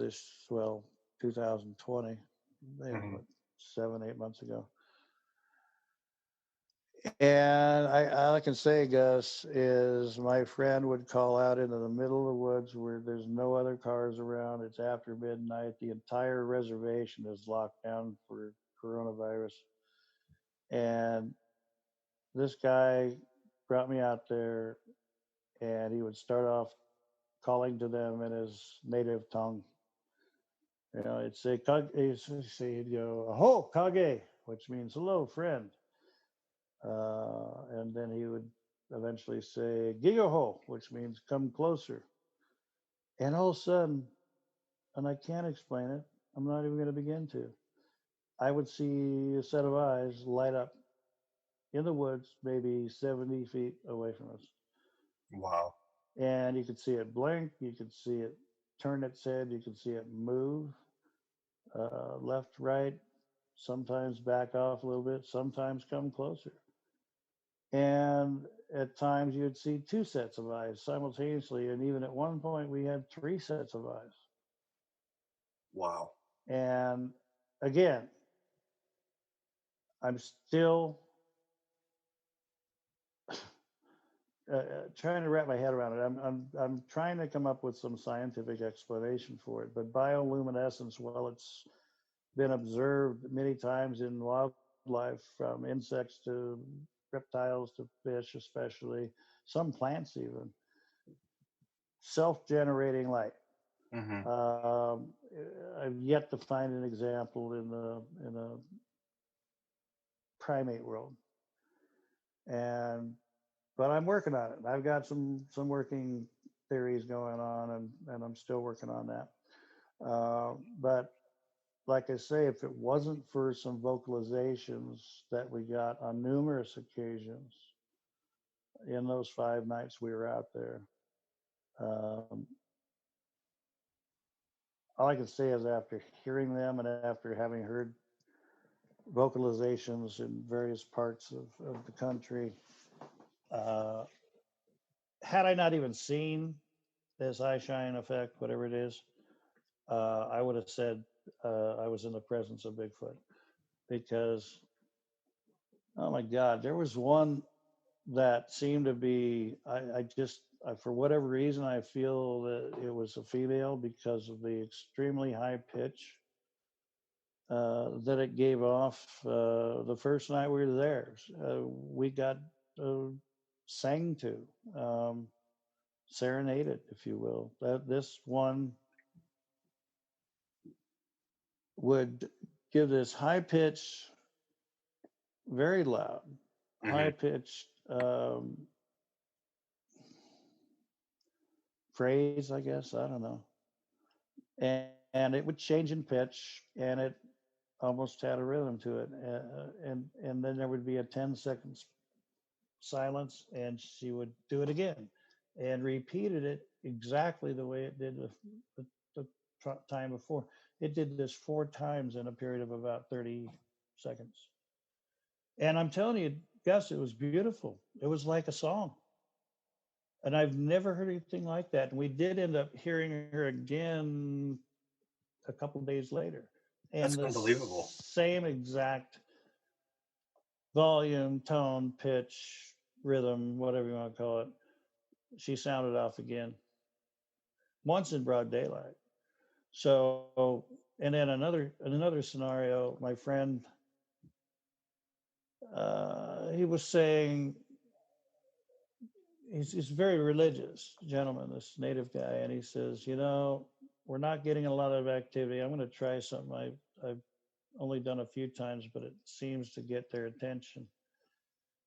2020, 7-8 months ago. And all I can say, Gus, is my friend would call out into the middle of the woods where there's no other cars around. It's after midnight. The entire reservation is locked down for coronavirus. And this guy brought me out there, and he would start off calling to them in his native tongue. You know, he'd say, he'd go, "Aho, kage," which means hello, friend. And then he would eventually say, "Gigaho," which means come closer. And all of a sudden, and I can't explain it, I'm not even going to begin to. I would see a set of eyes light up in the woods, maybe 70 feet away from us. Wow. And you could see it blink, you could see it turn its head, you could see it move left, right, sometimes back off a little bit, sometimes come closer. And at times you'd see two sets of eyes simultaneously. And even at one point, we had three sets of eyes. Wow. And again, I'm still trying to wrap my head around it. I'm trying to come up with some scientific explanation for it. But bioluminescence, well, it's been observed many times in wildlife, from insects to reptiles to fish, especially some plants, even self-generating light. I've yet to find an example in the primate world, but I'm working on it. I've got some working theories going on, and I'm still working on that. But like I say, if it wasn't for some vocalizations that we got on numerous occasions in those 5 nights we were out there, all I can say is, after hearing them and after having heard vocalizations in various parts of the country, had I not even seen this eye shine effect, whatever it is, I would have said I was in the presence of Bigfoot. Because, oh my God, there was one that seemed to be, for whatever reason, I feel that it was a female because of the extremely high pitch that it gave off the first night we were there. We got sang to, serenaded, if you will. This one would give this high pitch, very loud, high pitched phrase, I guess. I don't know. And it would change in pitch, and it almost had a rhythm to it. And then there would be a 10-second silence, and she would do it again and repeated it exactly the way it did the time before. It did this 4 times in a period of about 30 seconds. And I'm telling you, Gus, it was beautiful. It was like a song. And I've never heard anything like that. And we did end up hearing her again a couple of days later. And That's unbelievable. Same exact volume, tone, pitch, rhythm, whatever you want to call it. She sounded off again, once in broad daylight. So, and then another scenario, my friend, he was saying, he's a very religious gentleman, this native guy, and he says, we're not getting a lot of activity. I'm going to try something I've only done a few times, but it seems to get their attention.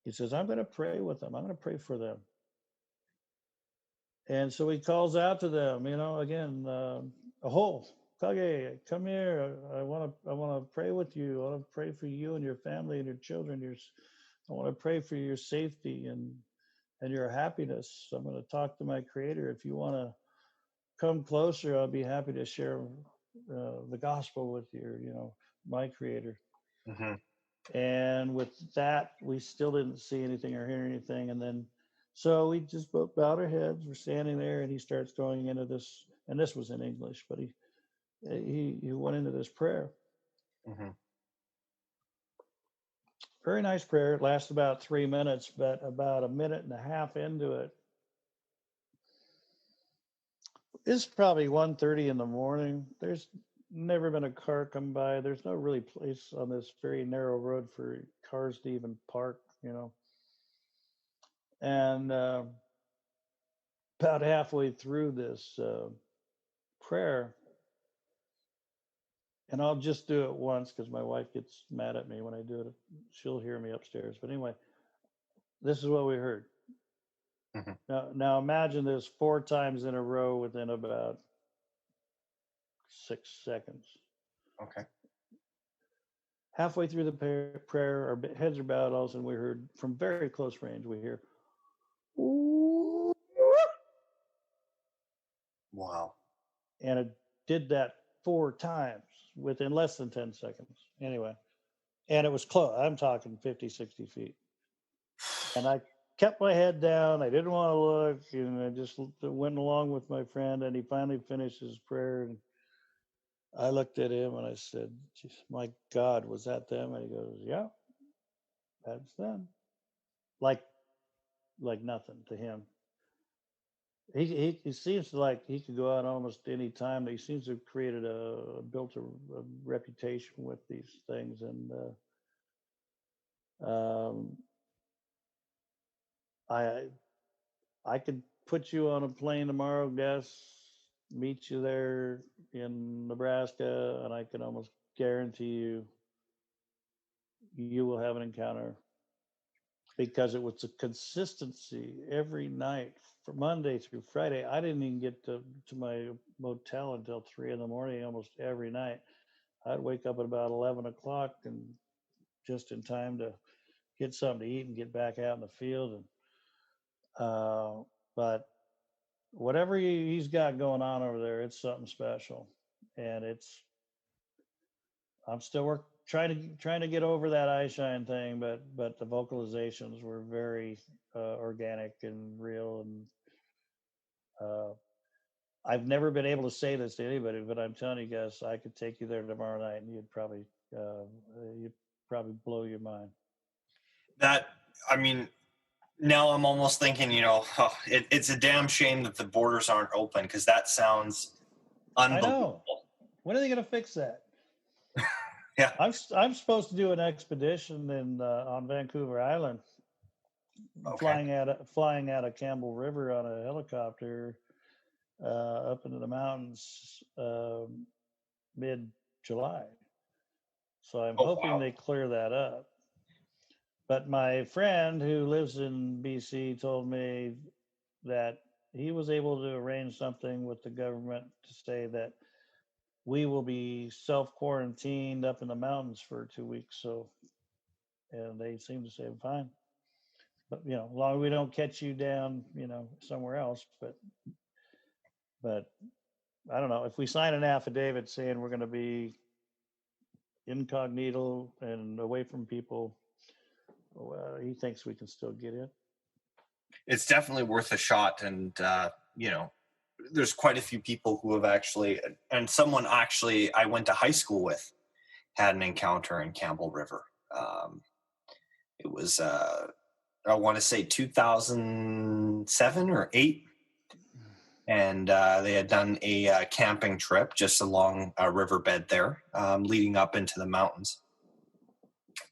He says, I'm going to pray with them. I'm going to pray for them. And so he calls out to them, again, Aho, Kage, come here. I want to pray with you. I want to pray for you and your family and your children. I want to pray for your safety and your happiness. I'm going to talk to my creator. If you want to come closer, I'll be happy to share the gospel with my creator. And with that, we still didn't see anything or hear anything. And then, so we just both bowed our heads. We're standing there, and he starts going into this, and this was in English, but he went into this prayer. Very nice prayer. It lasts about 3 minutes, but about a minute and a half into it, it's probably 1:30 in the morning. There's never been a car come by. There's no really place on this very narrow road for cars to even park, And about halfway through this prayer, and I'll just do it once because my wife gets mad at me when I do it. She'll hear me upstairs. But anyway, this is what we heard. Now imagine this 4 times in a row within about 6 seconds. Okay. Halfway through the prayer, our heads are bowed. All of a sudden, we heard from very close range. We hear, Wow. and it did that 4 times within less than 10 seconds. Anyway, and it was close. I'm talking 50, 60 feet. And I kept my head down. I didn't want to look, and I just went along with my friend. And he finally finished his prayer, and I looked at him and I said, "My God, was that them?" And he goes, "Yeah, that's them." Like nothing to him. He seems like he could go out almost any time. He seems to have built a reputation with these things, and I could put you on a plane tomorrow, Gus, meet you there in Nebraska, and I can almost guarantee you will have an encounter, because it was a consistency every night from Monday through Friday. I didn't even get to my motel until 3 a.m, almost every night. I'd wake up at about 11 o'clock, and just in time to get something to eat and get back out in the field. And but whatever he's got going on over there, it's something special, and I'm still trying to get over that eye shine thing, but the vocalizations were very organic and real, and I've never been able to say this to anybody, but I'm telling you guys, I could take you there tomorrow night, and you'd probably blow your mind. That, I mean, now I'm almost thinking, it's a damn shame that the borders aren't open, because that sounds unbelievable. I know. When are they going to fix that? Yeah. I'm supposed to do an expedition on Vancouver Island, flying out of Campbell River on a helicopter up into the mountains mid-July. So I'm hoping they clear that up. But my friend who lives in BC told me that he was able to arrange something with the government to say that we will be self-quarantined up in the mountains for 2 weeks. So, and they seem to say fine, but as long as we don't catch you down, somewhere else. But I don't know, if we sign an affidavit saying we're going to be incognito and away from people, well, he thinks we can still get in. It's definitely worth a shot, and there's quite a few people who have actually, and someone actually I went to high school with had an encounter in Campbell River. It was, I want to say 2007 or 8. And they had done a camping trip just along a riverbed there, leading up into the mountains.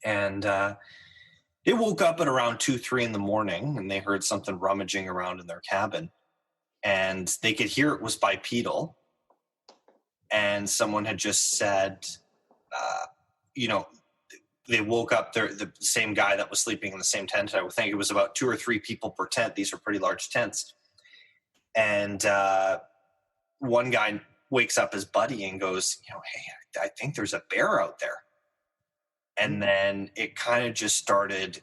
And they woke up at around 2-3 in the morning, and they heard something rummaging around in their cabin. And they could hear it was bipedal. And someone had just said, they woke up, the same guy that was sleeping in the same tent. I would think it was about 2 or 3 people per tent. These are pretty large tents. And one guy wakes up his buddy and goes, hey, I think there's a bear out there. And then it kind of just started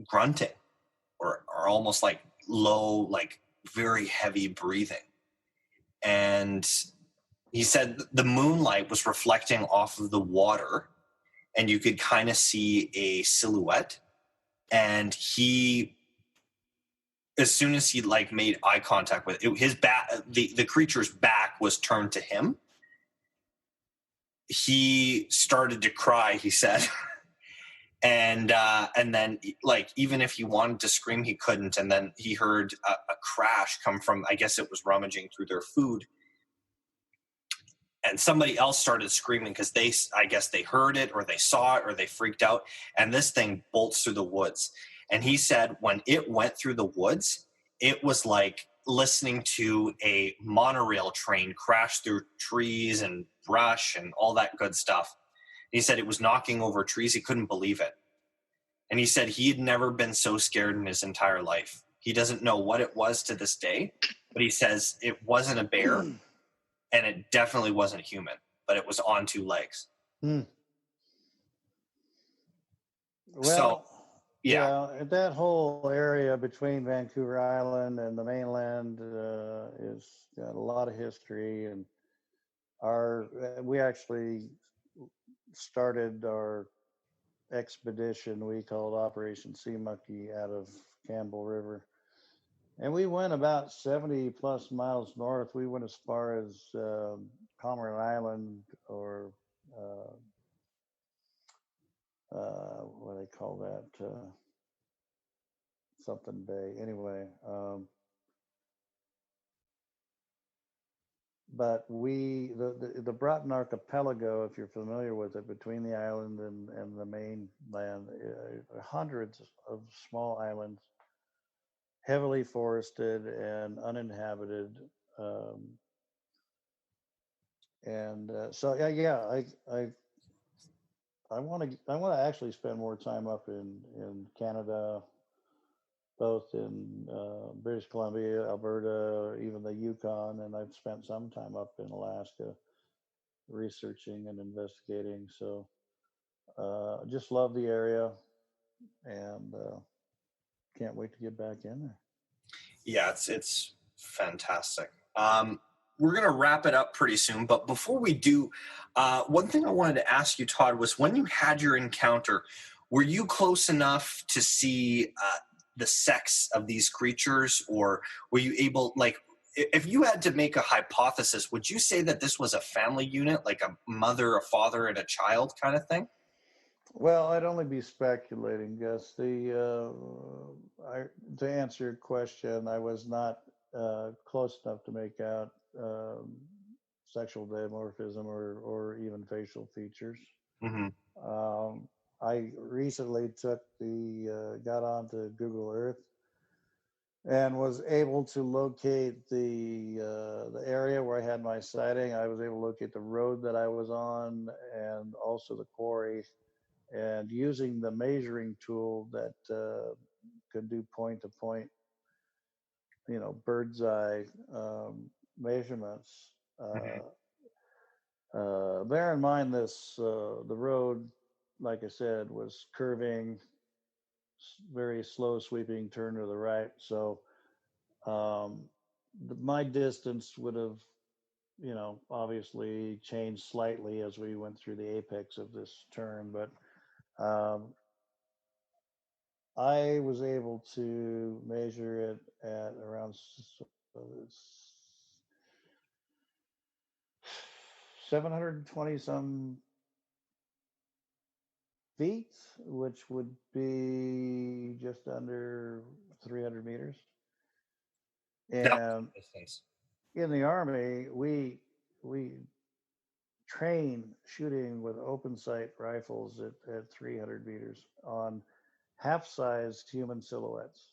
grunting or almost like low, like very heavy breathing. And he said the moonlight was reflecting off of the water, and you could kind of see a silhouette. And as soon as he made eye contact with it, his back, the creature's back was turned to him. He started to cry, he said. And then even if he wanted to scream, he couldn't. And then he heard a crash come from, I guess it was rummaging through their food. And somebody else started screaming because I guess they heard it or they saw it or they freaked out. And this thing bolts through the woods. And he said when it went through the woods, it was like listening to a monorail train crash through trees and brush and all that good stuff. He said it was knocking over trees. He couldn't believe it. And he said he had never been so scared in his entire life. He doesn't know what it was to this day, but he says it wasn't a bear and it definitely wasn't human, but it was on two legs. Hmm. Well, So, yeah. that whole area between Vancouver Island and the mainland is got a lot of history, and we actually started our expedition we called Operation Sea Monkey out of Campbell River, and we went about 70 plus miles north. We went as far as Cameron Island, or what do they call that? Something Bay. Anyway, but the Broughton Archipelago, if you're familiar with it, between the island and the mainland, hundreds of small islands, heavily forested and uninhabited. So I want to actually spend more time up in Canada, both in British Columbia, Alberta, even the Yukon, and I've spent some time up in Alaska researching and investigating. So just love the area, and can't wait to get back in there. Yeah, it's fantastic. We're going to wrap it up pretty soon, but before we do, one thing I wanted to ask you, Todd, was when you had your encounter, were you close enough to see the sex of these creatures, or were you able, like, if you had to make a hypothesis, would you say that this was a family unit, like a mother, a father, and a child kind of thing? Well, I'd only be speculating, Gus. To answer your question, I was not close enough to make out sexual dimorphism or even facial features. Mm-hmm. I recently got onto Google Earth and was able to locate the area where I had my sighting. I was able to locate the road that I was on and also the quarry. And using the measuring tool that could do point to point, bird's eye measurements. Bear in mind the road, like I said, was curving, very slow sweeping turn to the right. So my distance would have, obviously changed slightly as we went through the apex of this turn, but I was able to measure it at around 720 some feet, which would be just under 300 meters. And in the Army, we train shooting with open sight rifles at 300 meters on half-sized human silhouettes.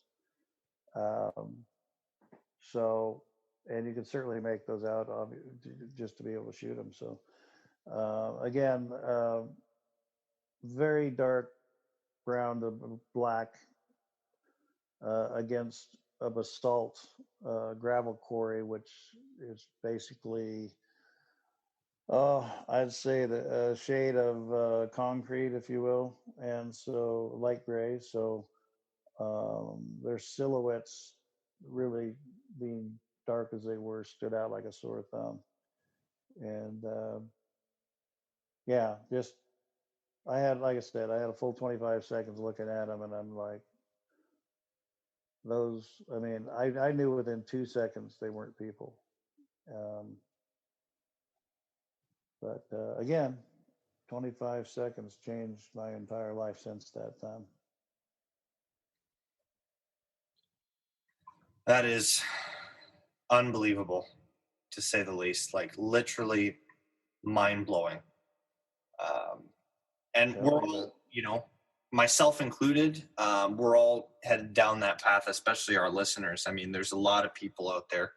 So, and you can certainly make those out just to be able to shoot them. So, again, very dark brown to black against a basalt gravel quarry, which is basically, I'd say the shade of concrete, if you will, and so light gray. So their silhouettes, really being dark as they were, stood out like a sore thumb. And just like I said, I had a full 25 seconds looking at them, and I'm like, I knew within 2 seconds they weren't people. But again, 25 seconds changed my entire life since that time. That is unbelievable, to say the least. Like, literally mind-blowing. And we're all, myself included, we're all headed down that path, especially our listeners. I mean, there's a lot of people out there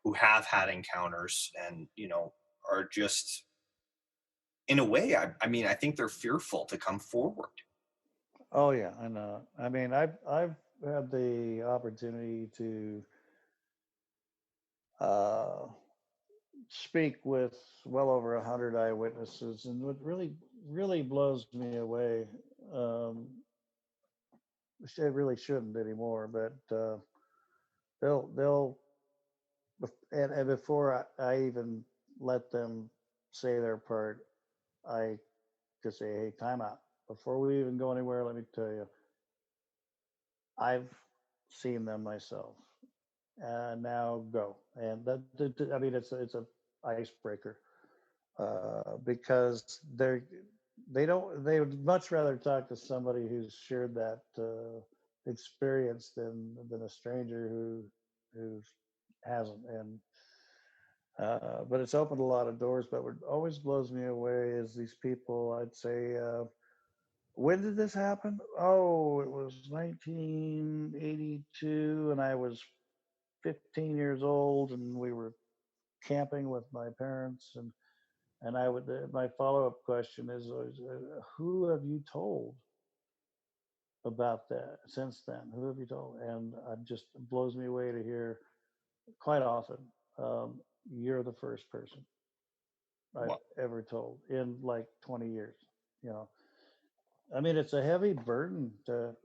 who have had encounters and, are just, in a way, I mean, I think they're fearful to come forward. Oh yeah, I know. I mean, I've had the opportunity to uh, speak with well over 100 eyewitnesses, and what really blows me away, which it really shouldn't anymore, but they'll and before I even let them say their part, I just say, hey, time out. Before we even go anywhere, let me tell you, I've seen them myself. Now go. And I mean, it's a icebreaker because they would much rather talk to somebody who's shared that experience than a stranger who hasn't. And but it's opened a lot of doors. But what always blows me away is these people. I'd say, when did this happen? Oh, it was 1982, and I was 15 years old, and we were camping with my parents, and I would my follow-up question is who have you told about that since then? Who have you told? And it just blows me away to hear quite often, you're the first person I've ever told in like 20 years. You know, I mean, it's a heavy burden to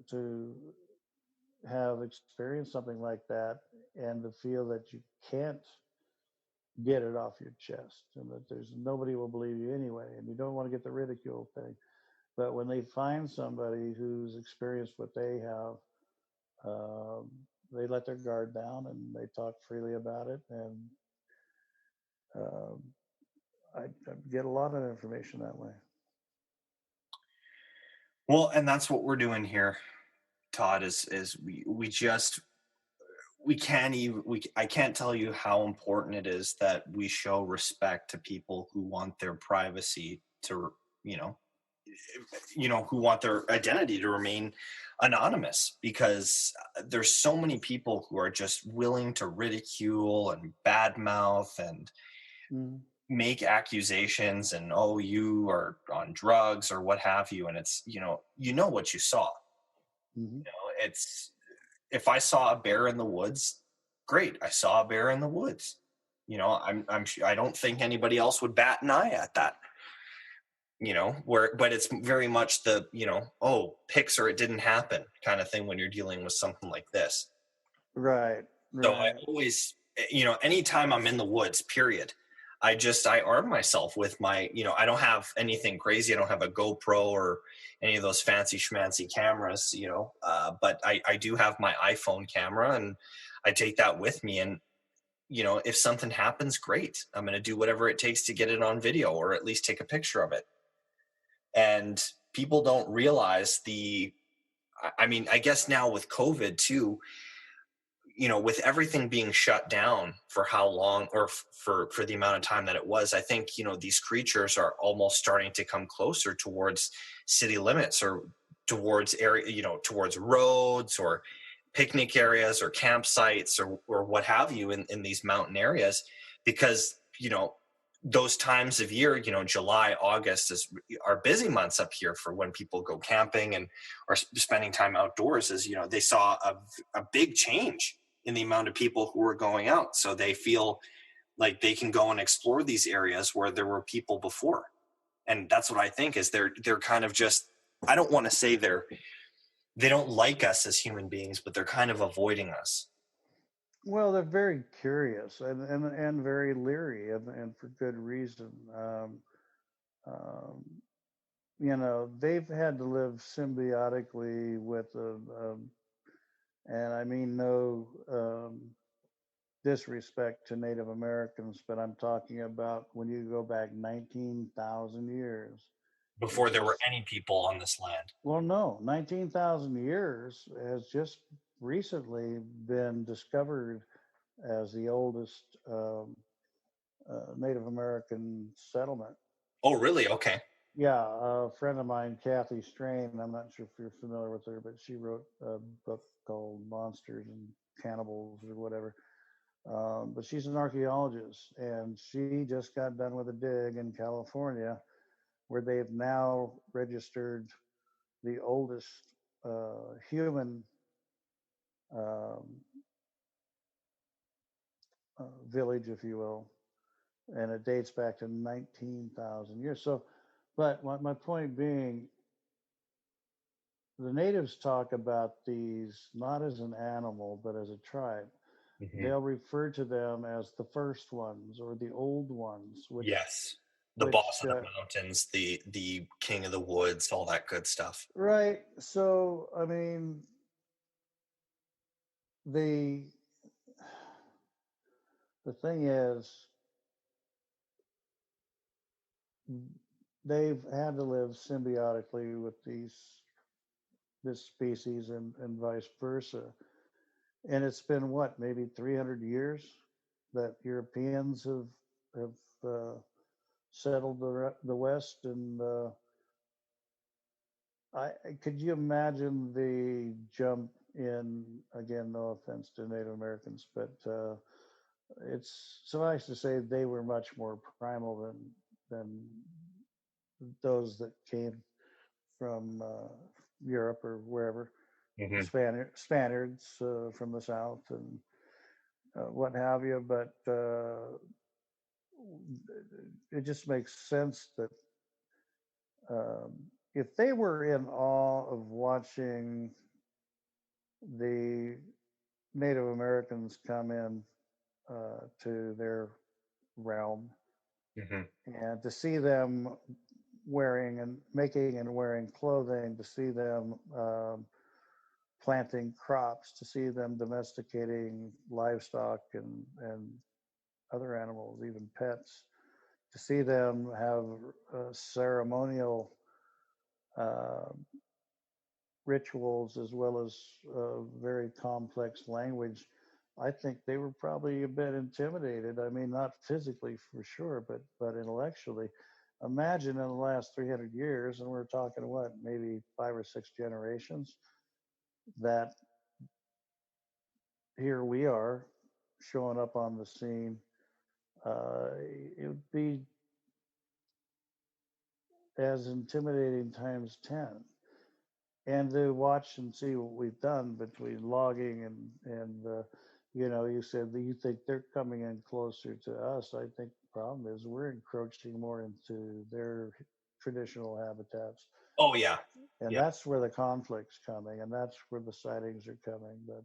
have experienced something like that and to feel that you can't get it off your chest and that there's nobody will believe you anyway, and you don't want to get the ridicule thing. But when they find somebody who's experienced what they have, um, they let their guard down and they talk freely about it. And um, I get a lot of information that way. Well, and that's what we're doing here, Todd, is we just we can't even I can't tell you how important it is that we show respect to people who want their privacy to, you know, who want their identity to remain anonymous, because there's so many people who are just willing to ridicule and badmouth and make accusations and, oh, you are on drugs or what have you, and it's what you saw. It's, if I saw a bear in the woods, great, I saw a bear in the woods. I don't think anybody else would bat an eye at that. But it's very much the, oh, pics or it didn't happen kind of thing when you're dealing with something like this. Right. So I always, anytime I'm in the woods, period, I arm myself with my, I don't have anything crazy. I don't have a GoPro or any of those fancy schmancy cameras, but I do have my iPhone camera, and I take that with me. And, if something happens, great, I'm going to do whatever it takes to get it on video or at least take a picture of it. And people don't realize I guess now with COVID too, with everything being shut down for how long, or for the amount of time that it was, I think, these creatures are almost starting to come closer towards city limits, or towards towards roads or picnic areas or campsites or what have you in these mountain areas, because, those times of year, July, August are busy months up here for when people go camping and are spending time outdoors. They saw a big change in the amount of people who were going out. So they feel like they can go and explore these areas where there were people before. And that's what I think is they're kind of just, I don't want to say they don't like us as human beings, but they're kind of avoiding us. Well, they're very curious and very leery, and for good reason. Um, they've had to live symbiotically with and I mean no disrespect to Native Americans, but I'm talking about when you go back 19,000 years. Before there were any people on this land. Well, no, 19,000 years has just recently been discovered as the oldest Native American settlement. Oh, really? Okay. Yeah, a friend of mine, Kathy Strain, I'm not sure if you're familiar with her, but she wrote a book called Monsters and Cannibals or whatever. But she's an archaeologist, and she just got done with a dig in California where they've now registered the oldest human um, village, if you will, and it dates back to 19,000 years. So, but my point being, the natives talk about these not as an animal, but as a tribe. Mm-hmm. They'll refer to them as the first ones or the old ones, Yes. The boss of the mountains, the king of the woods, all that good stuff. Right. So, I mean, the the thing is, they've had to live symbiotically with this species and vice versa. And it's been what, maybe 300 years that Europeans have settled the West, and I could you imagine the jump in, again, no offense to Native Americans, but it's suffice to say they were much more primal than those that came from Europe or wherever, Mm-hmm. Spaniards from the south and what have you. But it just makes sense that um, if they were in awe of watching the Native Americans come in to their realm, Mm-hmm. and to see them wearing and making and wearing clothing, to see them planting crops, to see them domesticating livestock and other animals, even pets, to see them have ceremonial uh, rituals as well as very complex language. I think they were probably a bit intimidated. I mean, not physically for sure, but intellectually. Imagine in the last 300 years, and we're talking what, maybe 5 or 6 generations, that here we are showing up on the scene. It would be as intimidating times 10. And to watch and see what we've done between logging and you said that you think they're coming in closer to us. I think the problem is we're encroaching more into their traditional habitats. Oh yeah. And yeah. That's where the conflict's coming, and that's where the sightings are coming. But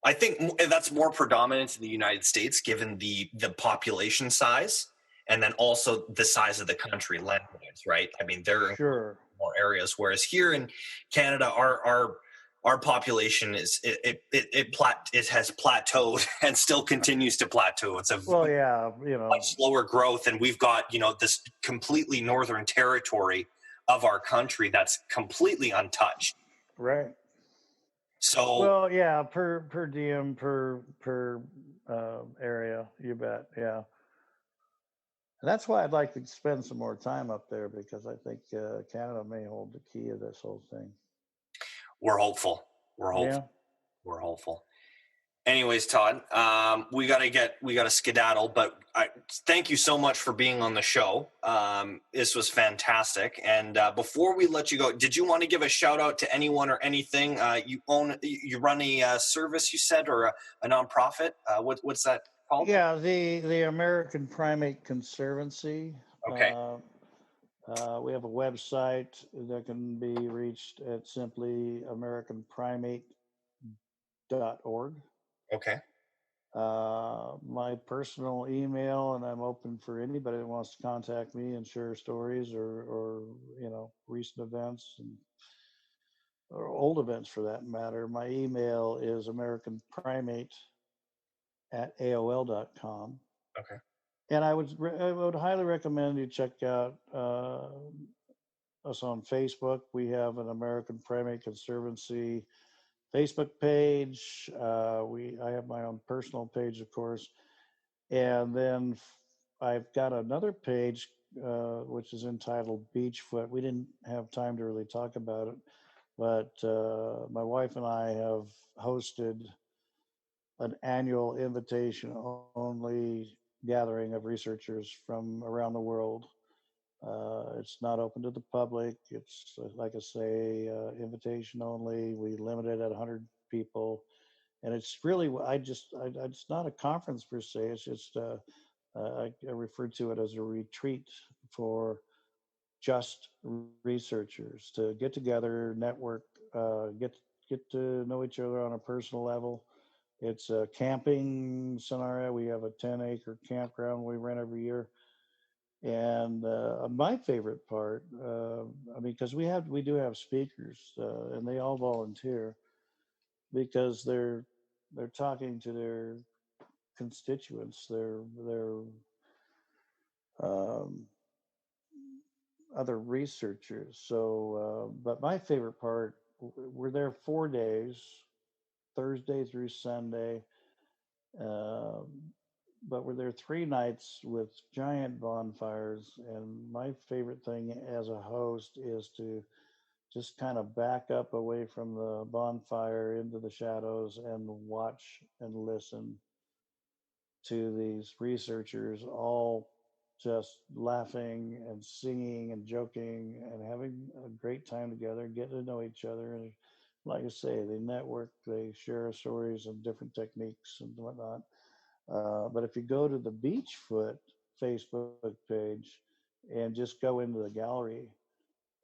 I think that's more predominant in the United States, given the population size, and then also the size of the country, land-wise, right? I mean, there are sure, more areas, whereas here in Canada, our population is it has plateaued and still continues to plateau. It's a much slower growth, and we've got this completely northern territory of our country that's completely untouched. right. So Well, yeah, per diem per area, you bet. Yeah. And that's why I'd like to spend some more time up there, because I think Canada may hold the key of this whole thing. we're hopeful. We're hopeful. Yeah. We're hopeful. Anyways, Todd, we gotta skedaddle, but thank you so much for being on the show. This was fantastic. And before we let you go, did you want to give a shout out to anyone or anything? You run a service, you said, or a nonprofit? What's that called? Yeah, the American Primate Conservancy. Okay. We have a website that can be reached at simply americanprimate.org. Okay. My personal email, and I'm open for anybody that wants to contact me and share stories or recent events or old events for that matter. My email is americanprimate@aol.com. Okay. And I would highly recommend you check out us on Facebook. We have an American Primate Conservancy Facebook page. I have my own personal page, of course, and then I've got another page which is entitled Beachfoot. We didn't have time to really talk about it, but my wife and I have hosted an annual invitation-only gathering of researchers from around the world. It's not open to the public. It's, like I say, invitation only. We limit it at 100 people. And it's really, it's not a conference per se. It's just, I refer to it as a retreat for just researchers to get together, network, get to know each other on a personal level. It's a camping scenario. We have a 10-acre campground we rent every year. And my favorite part, because we do have speakers, and they all volunteer because they're talking to their constituents, their other researchers. So, but my favorite part, we're there 4 days, Thursday through Sunday. But we're there 3 nights with giant bonfires. And my favorite thing as a host is to just kind of back up away from the bonfire into the shadows and watch and listen to these researchers all just laughing and singing and joking and having a great time together, getting to know each other. And like I say, they network, they share stories and different techniques and whatnot. But if you go to the Beachfoot Facebook page and just go into the gallery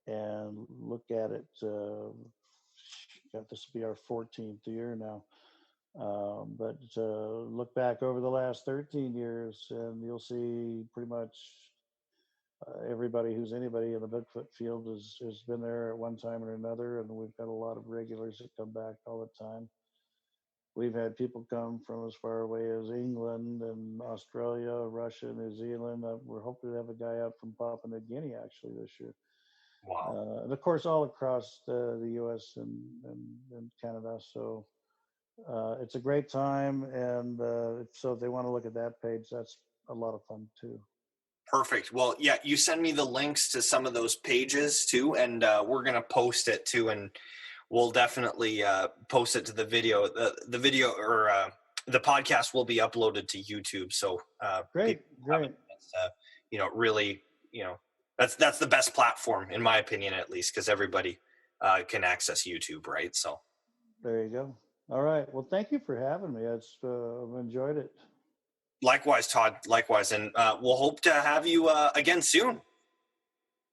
and look at it, this will be our 14th year now. But look back over the last 13 years and you'll see pretty much everybody who's anybody in the Bigfoot field has been there at one time or another. And we've got a lot of regulars that come back all the time. We've had people come from as far away as England and Australia, Russia, New Zealand. We're hoping to have a guy out from Papua New Guinea actually this year. Wow. And of course, all across the U.S. and Canada. So it's a great time. And so if they want to look at that page, that's a lot of fun too. Perfect. Well, yeah, you send me the links to some of those pages too, and we're going to post it too. And we'll definitely post it to the video. The video or the podcast will be uploaded to YouTube. So great. Really, that's the best platform in my opinion, at least, because everybody can access YouTube, right? So there you go. All right. Well, thank you for having me. I've enjoyed it. Likewise, Todd. Likewise, and we'll hope to have you again soon.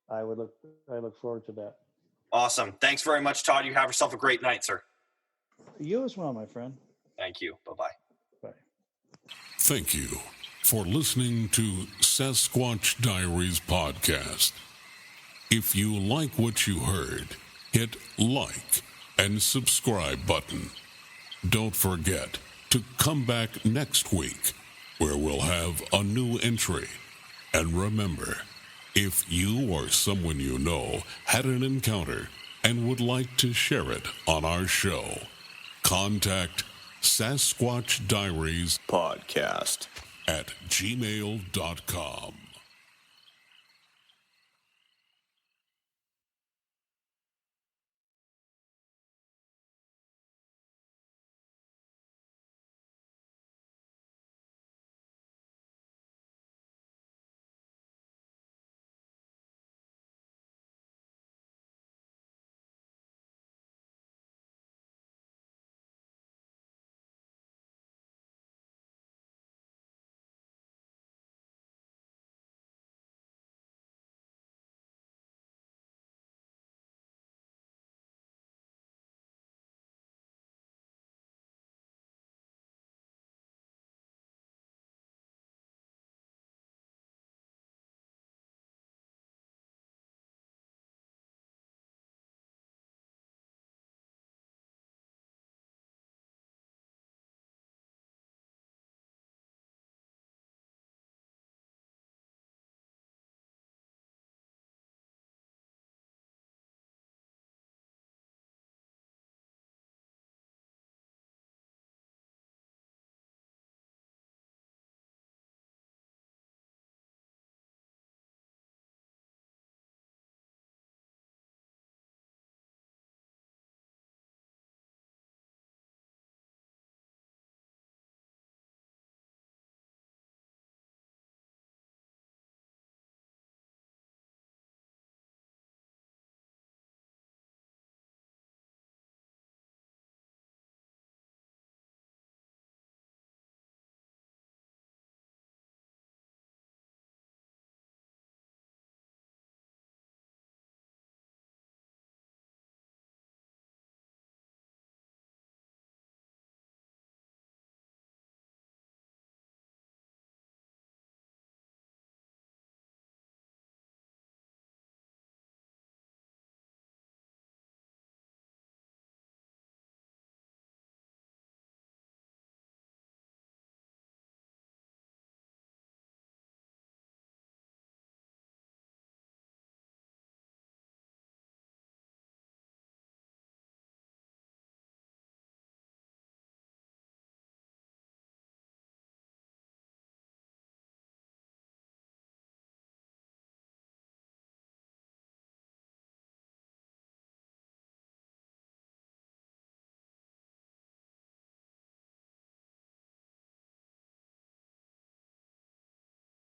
I look forward to that. Awesome. Thanks very much, Todd. You have yourself a great night, sir. You as well, my friend. Thank you. Bye-bye. Bye. Thank you for listening to Sasquatch Diaries podcast. If you like what you heard, hit like and subscribe button. Don't forget to come back next week where we'll have a new entry. And remember, if you or someone you know had an encounter and would like to share it on our show, contact Sasquatch Diaries Podcast at gmail.com.